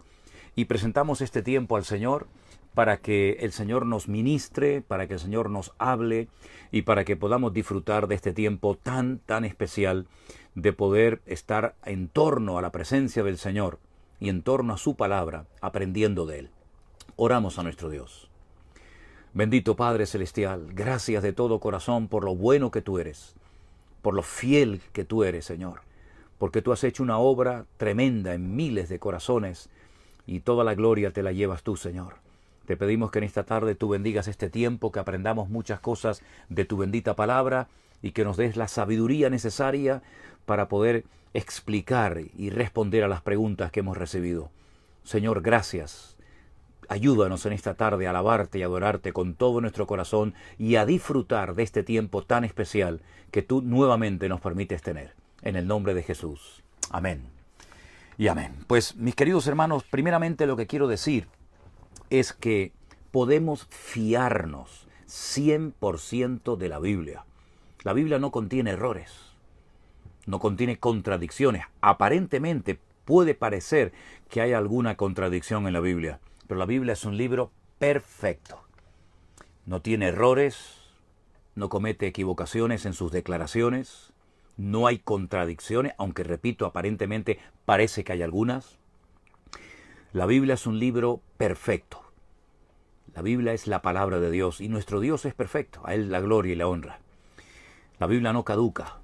y presentamos este tiempo al Señor para que el Señor nos ministre, para que el Señor nos hable y para que podamos disfrutar de este tiempo tan especial de poder estar en torno a la presencia del Señor y en torno a su palabra, aprendiendo de Él? Oramos a nuestro Dios. Bendito Padre Celestial, gracias de todo corazón por lo bueno que tú eres, por lo fiel que tú eres, Señor, porque tú has hecho una obra tremenda en miles de corazones y toda la gloria te la llevas tú, Señor. Te pedimos que en esta tarde tú bendigas este tiempo, que aprendamos muchas cosas de tu bendita palabra y que nos des la sabiduría necesaria para poder explicar y responder a las preguntas que hemos recibido. Señor, gracias. Ayúdanos en esta tarde a alabarte y adorarte con todo nuestro corazón y a disfrutar de este tiempo tan especial que tú nuevamente nos permites tener. En el nombre de Jesús. Amén. Y amén. Pues, mis queridos hermanos, primeramente lo que quiero decir es que podemos fiarnos 100% de la Biblia. La Biblia no contiene errores, no contiene contradicciones. Aparentemente puede parecer que hay alguna contradicción en la Biblia, pero la Biblia es un libro perfecto. No tiene errores, no comete equivocaciones en sus declaraciones, no hay contradicciones, aunque repito, aparentemente parece que hay algunas. La Biblia es un libro perfecto. La Biblia es la palabra de Dios y nuestro Dios es perfecto. A Él la gloria y la honra. La Biblia no caduca.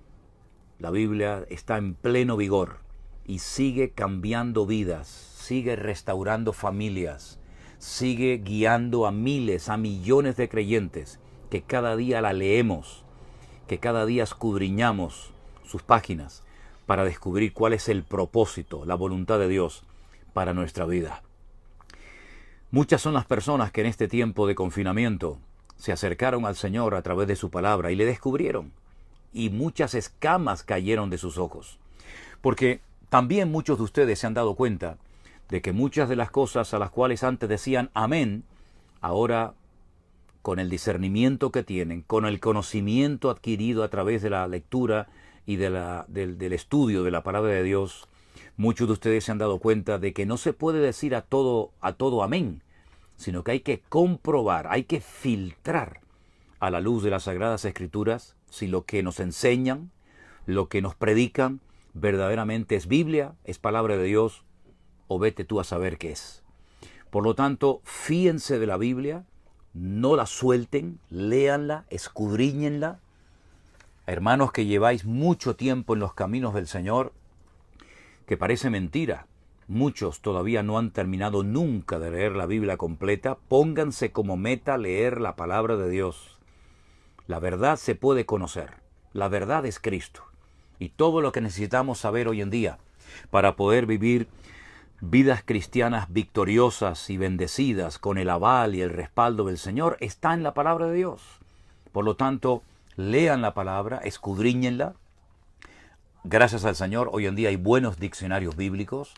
La Biblia está en pleno vigor y sigue cambiando vidas, sigue restaurando familias, sigue guiando a miles, a millones de creyentes que cada día la leemos, que cada día escudriñamos sus páginas para descubrir cuál es el propósito, la voluntad de Dios para nuestra vida. Muchas son las personas que en este tiempo de confinamiento se acercaron al Señor a través de su palabra y le descubrieron. Y muchas escamas cayeron de sus ojos. Porque también muchos de ustedes se han dado cuenta de que muchas de las cosas a las cuales antes decían amén, ahora con el discernimiento que tienen, con el conocimiento adquirido a través de la lectura y del estudio de la palabra de Dios, muchos de ustedes se han dado cuenta de que no se puede decir a todo amén, sino que hay que comprobar, hay que filtrar a la luz de las Sagradas Escrituras si lo que nos enseñan, lo que nos predican, verdaderamente es Biblia, es palabra de Dios, o vete tú a saber qué es. Por lo tanto, fíense de la Biblia, no la suelten, léanla, escudriñenla. Hermanos que lleváis mucho tiempo en los caminos del Señor, que parece mentira, muchos todavía no han terminado nunca de leer la Biblia completa, pónganse como meta leer la palabra de Dios. La verdad se puede conocer, la verdad es Cristo. Y todo lo que necesitamos saber hoy en día para poder vivir vidas cristianas victoriosas y bendecidas con el aval y el respaldo del Señor está en la palabra de Dios. Por lo tanto, lean la palabra, escudriñenla. Gracias al Señor, hoy en día hay buenos diccionarios bíblicos.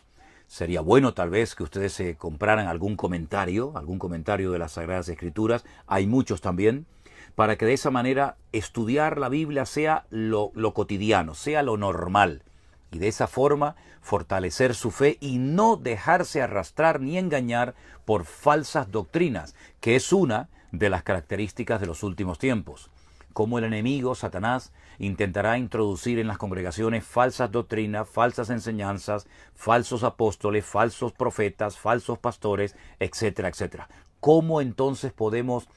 Sería bueno tal vez que ustedes se compraran algún comentario de las Sagradas Escrituras. Hay muchos también, para que de esa manera estudiar la Biblia sea lo cotidiano, sea lo normal. Y de esa forma fortalecer su fe y no dejarse arrastrar ni engañar por falsas doctrinas, que es una de las características de los últimos tiempos. Como el enemigo, Satanás, intentará introducir en las congregaciones falsas doctrinas, falsas enseñanzas, falsos apóstoles, falsos profetas, falsos pastores, etcétera, etcétera. ¿Cómo entonces podemos,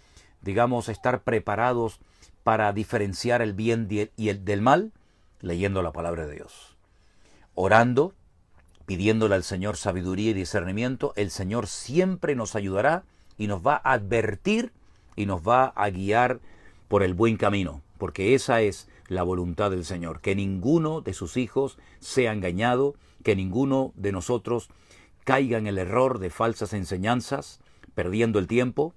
estar preparados para diferenciar el bien del mal? Leyendo la palabra de Dios. Orando, pidiéndole al Señor sabiduría y discernimiento, el Señor siempre nos ayudará y nos va a advertir y nos va a guiar por el buen camino, porque esa es la voluntad del Señor, que ninguno de sus hijos sea engañado, que ninguno de nosotros caiga en el error de falsas enseñanzas, perdiendo el tiempo,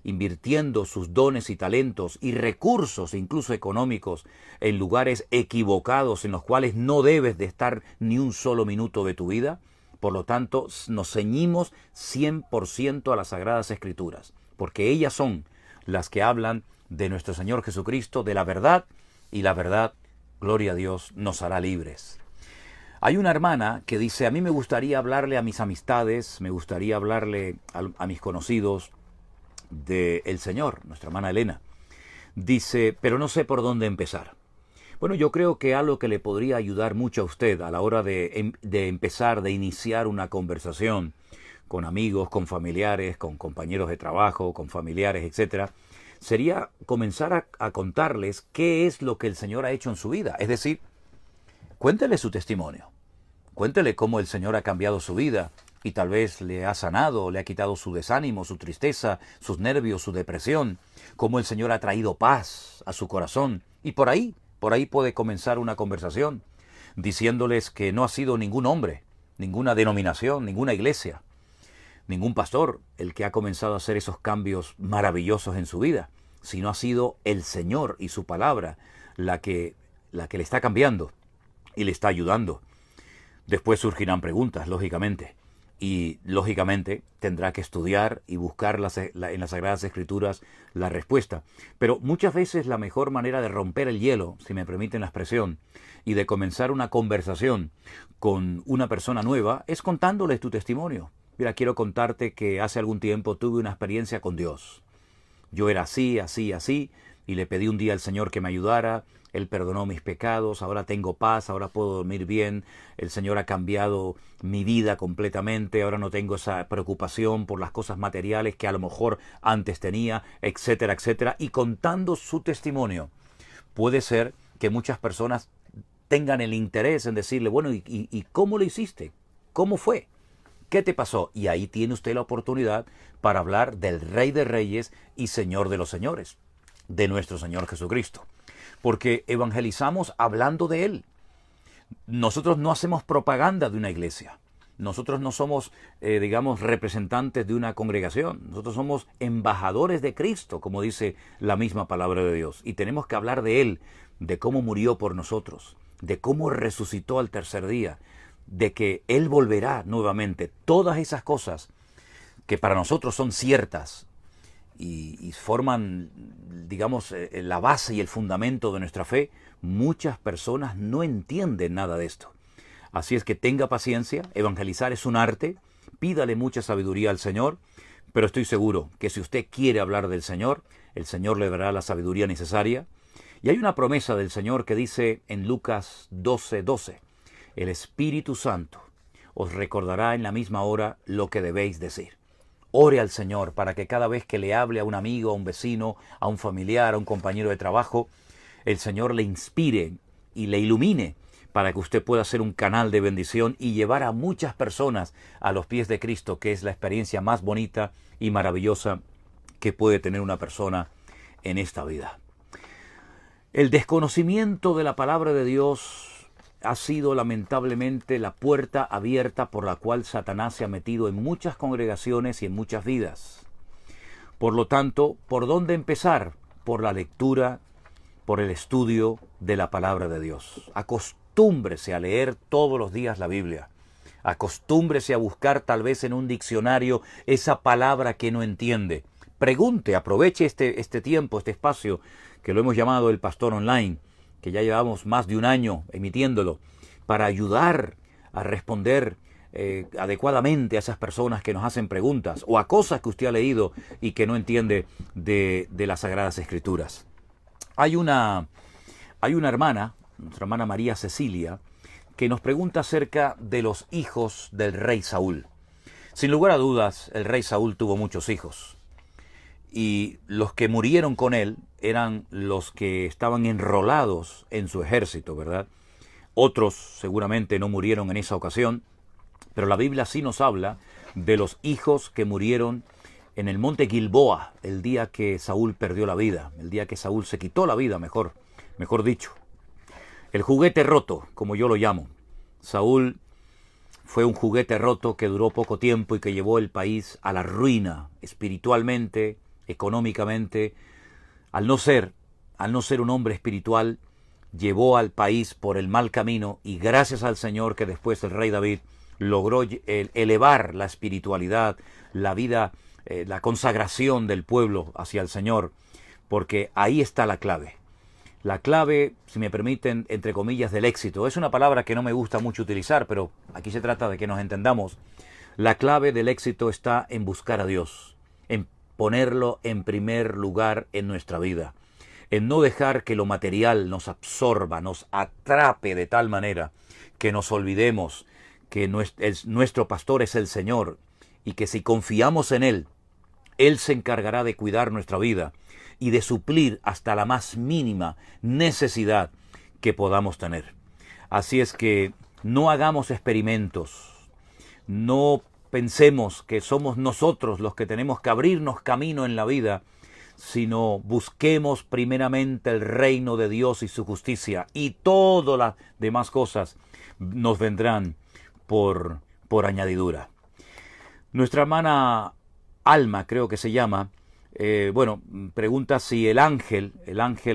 invirtiendo sus dones y talentos y recursos, incluso económicos, en lugares equivocados en los cuales no debes de estar ni un solo minuto de tu vida. Por lo tanto, nos ceñimos 100% a las Sagradas Escrituras, porque ellas son las que hablan de nuestro Señor Jesucristo, de la verdad, y la verdad, gloria a Dios, nos hará libres. Hay una hermana que dice, a mí me gustaría hablarle a mis amistades, me gustaría hablarle a mis conocidos del Señor, nuestra hermana Elena. Dice, pero no sé por dónde empezar. Bueno, yo creo que algo que le podría ayudar mucho a usted a la hora de empezar, de iniciar una conversación con amigos, con familiares, con compañeros de trabajo, con familiares, etcétera, sería comenzar a contarles qué es lo que el Señor ha hecho en su vida. Es decir, cuéntele su testimonio. Cuéntele cómo el Señor ha cambiado su vida y tal vez le ha sanado, le ha quitado su desánimo, su tristeza, sus nervios, su depresión, cómo el Señor ha traído paz a su corazón. Y por ahí puede comenzar una conversación, diciéndoles que no ha sido ningún hombre, ninguna denominación, ninguna iglesia, ningún pastor el que ha comenzado a hacer esos cambios maravillosos en su vida, sino ha sido el Señor y su palabra la que le está cambiando y le está ayudando. Después surgirán preguntas, lógicamente, y lógicamente tendrá que estudiar y buscar en las Sagradas Escrituras la respuesta. Pero muchas veces la mejor manera de romper el hielo, si me permiten la expresión, y de comenzar una conversación con una persona nueva, es contándoles tu testimonio. Mira, quiero contarte que hace algún tiempo tuve una experiencia con Dios. Yo era así, y le pedí un día al Señor que me ayudara Él perdonó mis pecados, ahora tengo paz, ahora puedo dormir bien, el Señor ha cambiado mi vida completamente, ahora no tengo esa preocupación por las cosas materiales que a lo mejor antes tenía, etcétera, etcétera. Y contando su testimonio, puede ser que muchas personas tengan el interés en decirle, bueno, ¿y cómo lo hiciste? ¿Cómo fue? ¿Qué te pasó? Y ahí tiene usted la oportunidad para hablar del Rey de Reyes y Señor de los Señores, de nuestro Señor Jesucristo. Porque evangelizamos hablando de Él. Nosotros no hacemos propaganda de una iglesia. Nosotros no somos, digamos, representantes de una congregación. Nosotros somos embajadores de Cristo, como dice la misma palabra de Dios. Y tenemos que hablar de Él, de cómo murió por nosotros, de cómo resucitó al tercer día, de que Él volverá nuevamente. Todas esas cosas que para nosotros son ciertas y forman, digamos, la base y el fundamento de nuestra fe, muchas personas no entienden nada de esto. Así es que tenga paciencia, evangelizar es un arte, pídale mucha sabiduría al Señor, pero estoy seguro que si usted quiere hablar del Señor, el Señor le dará la sabiduría necesaria. Y hay una promesa del Señor que dice en Lucas 12:12, el Espíritu Santo os recordará en la misma hora lo que debéis decir. Ore al Señor para que cada vez que le hable a un amigo, a un vecino, a un familiar, a un compañero de trabajo, el Señor le inspire y le ilumine para que usted pueda ser un canal de bendición y llevar a muchas personas a los pies de Cristo, que es la experiencia más bonita y maravillosa que puede tener una persona en esta vida. El desconocimiento de la palabra de Dios ha sido lamentablemente la puerta abierta por la cual Satanás se ha metido en muchas congregaciones y en muchas vidas. Por lo tanto, ¿por dónde empezar? Por la lectura, por el estudio de la palabra de Dios. Acostúmbrese a leer todos los días la Biblia. Acostúmbrese a buscar tal vez en un diccionario esa palabra que no entiende. Pregunte, aproveche este tiempo, este espacio que lo hemos llamado el Pastor Online, que ya llevamos más de un año emitiéndolo, para ayudar a responder adecuadamente a esas personas que nos hacen preguntas o a cosas que usted ha leído y que no entiende de las Sagradas Escrituras. Hay una hermana, nuestra hermana María Cecilia, que nos pregunta acerca de los hijos del rey Saúl. Sin lugar a dudas, el rey Saúl tuvo muchos hijos. Y los que murieron con él eran los que estaban enrolados en su ejército, ¿verdad? Otros seguramente no murieron en esa ocasión, pero la Biblia sí nos habla de los hijos que murieron en el monte Gilboa, el día que Saúl perdió la vida, el día que Saúl se quitó la vida, mejor dicho. El juguete roto, como yo lo llamo. Saúl fue un juguete roto que duró poco tiempo y que llevó el país a la ruina espiritualmente, económicamente. Al no ser un hombre espiritual, llevó al país por el mal camino, y gracias al Señor que después el rey David logró elevar la espiritualidad, la vida, la consagración del pueblo hacia el Señor, porque ahí está la clave. La clave, si me permiten, entre comillas, del éxito. Es una palabra que no me gusta mucho utilizar, pero aquí se trata de que nos entendamos. La clave del éxito está en buscar a Dios, en ponerlo en primer lugar en nuestra vida, en no dejar que lo material nos absorba, nos atrape de tal manera que nos olvidemos que nuestro pastor es el Señor y que si confiamos en Él, Él se encargará de cuidar nuestra vida y de suplir hasta la más mínima necesidad que podamos tener. Así es que no hagamos experimentos, no pensemos que somos nosotros los que tenemos que abrirnos camino en la vida, sino busquemos primeramente el reino de Dios y su justicia, y todas las demás cosas nos vendrán por añadidura. Nuestra hermana Alma, creo que se llama, pregunta si el ángel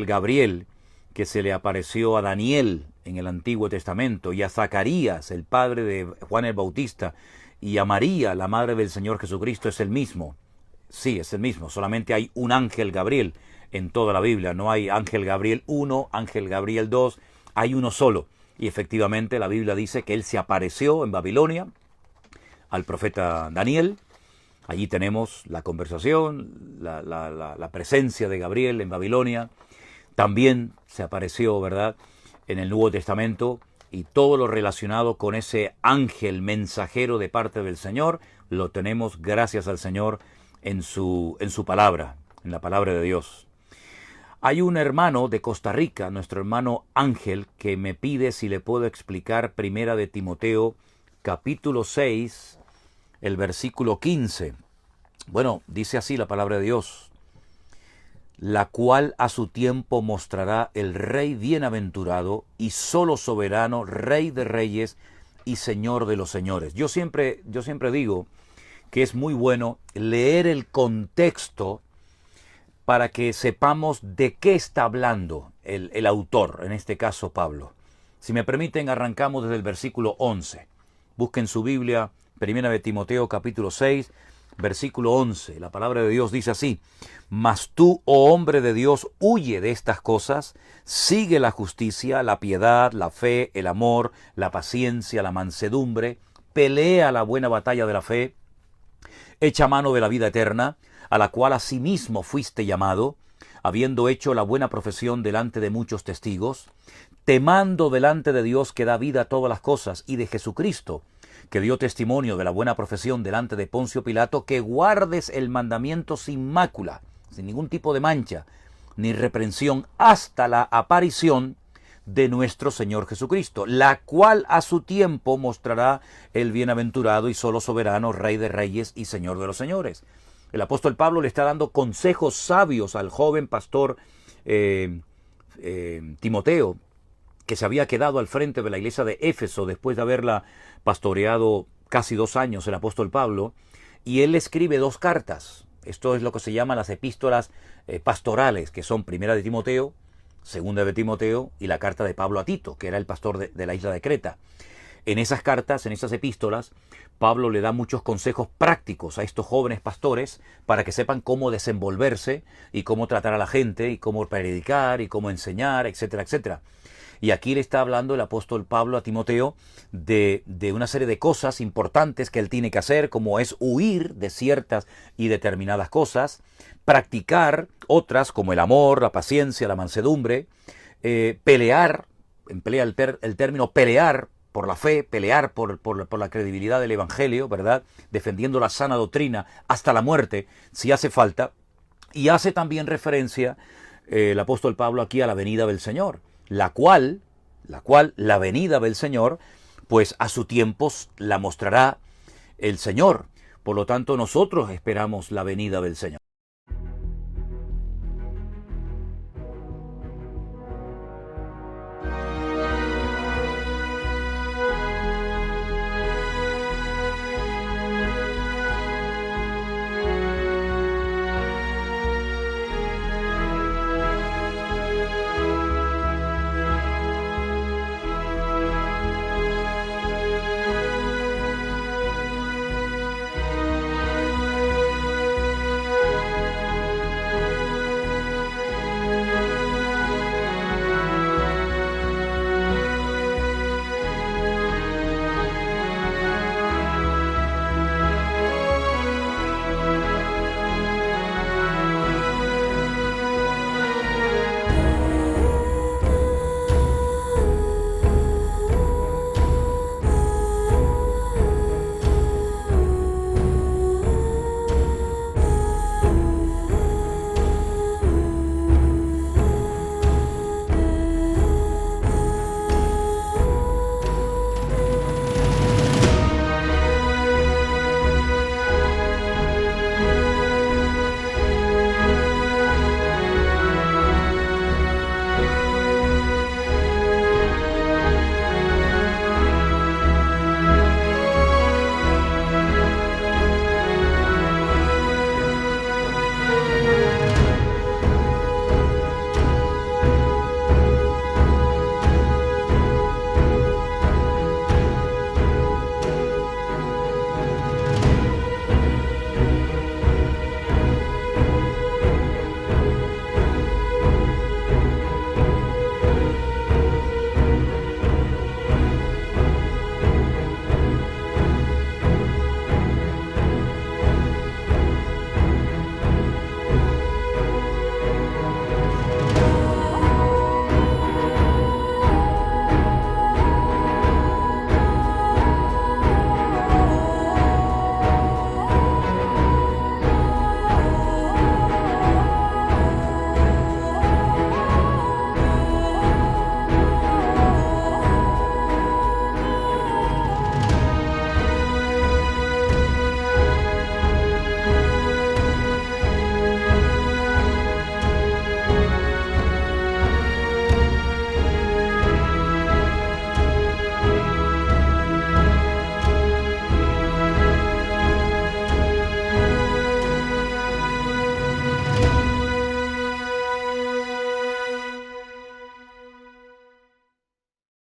Gabriel, que se le apareció a Daniel en el Antiguo Testamento, y a Zacarías, el padre de Juan el Bautista, y a María, la madre del Señor Jesucristo, es el mismo. Sí, es el mismo, solamente hay un ángel Gabriel en toda la Biblia. No hay ángel Gabriel 1, ángel Gabriel 2, hay uno solo. Y efectivamente la Biblia dice que él se apareció en Babilonia al profeta Daniel. Allí tenemos la conversación, la presencia de Gabriel en Babilonia. también se apareció, ¿verdad?, en el Nuevo Testamento, y todo lo relacionado con ese ángel mensajero de parte del Señor, lo tenemos gracias al Señor en su palabra, en la palabra de Dios. Hay un hermano de Costa Rica, nuestro hermano Ángel, que me pide si le puedo explicar Primera de Timoteo, capítulo 6, el versículo 15. Bueno, dice así la palabra de Dios: la cual a su tiempo mostrará el Rey bienaventurado y solo soberano, Rey de reyes y Señor de los señores. Yo siempre digo que es muy bueno leer el contexto para que sepamos de qué está hablando el autor, en este caso Pablo. Si me permiten, arrancamos desde el versículo 11. Busquen su Biblia, Primera de Timoteo capítulo 6, versículo 11. La palabra de Dios dice así: mas tú, oh hombre de Dios, huye de estas cosas, sigue la justicia, la piedad, la fe, el amor, la paciencia, la mansedumbre, pelea la buena batalla de la fe, echa mano de la vida eterna, a la cual asimismo fuiste llamado, habiendo hecho la buena profesión delante de muchos testigos, temando delante de Dios que da vida a todas las cosas, y de Jesucristo, que dio testimonio de la buena profesión delante de Poncio Pilato, que guardes el mandamiento sin mácula, sin ningún tipo de mancha, ni reprensión, hasta la aparición de nuestro Señor Jesucristo, la cual a su tiempo mostrará el bienaventurado y solo soberano, Rey de reyes y Señor de los señores. El apóstol Pablo le está dando consejos sabios al joven pastor Timoteo, que se había quedado al frente de la iglesia de Éfeso después de haberla pastoreado casi 2 años el apóstol Pablo, y él escribe 2 cartas. Esto es lo que se llama las epístolas pastorales, que son Primera de Timoteo, Segunda de Timoteo y la carta de Pablo a Tito, que era el pastor de la isla de Creta. En esas cartas, en esas epístolas, Pablo le da muchos consejos prácticos a estos jóvenes pastores para que sepan cómo desenvolverse y cómo tratar a la gente y cómo predicar y cómo enseñar, etcétera, etcétera. Y aquí le está hablando el apóstol Pablo a Timoteo de una serie de cosas importantes que él tiene que hacer, como es huir de ciertas y determinadas cosas, practicar otras como el amor, la paciencia, la mansedumbre, pelear, emplea el término pelear por la fe, pelear por la credibilidad del Evangelio, ¿verdad?, defendiendo la sana doctrina hasta la muerte, si hace falta. Y hace también referencia el apóstol Pablo aquí a la venida del Señor, la cual la venida del Señor, pues a su tiempo la mostrará el Señor. Por lo tanto, nosotros esperamos la venida del Señor.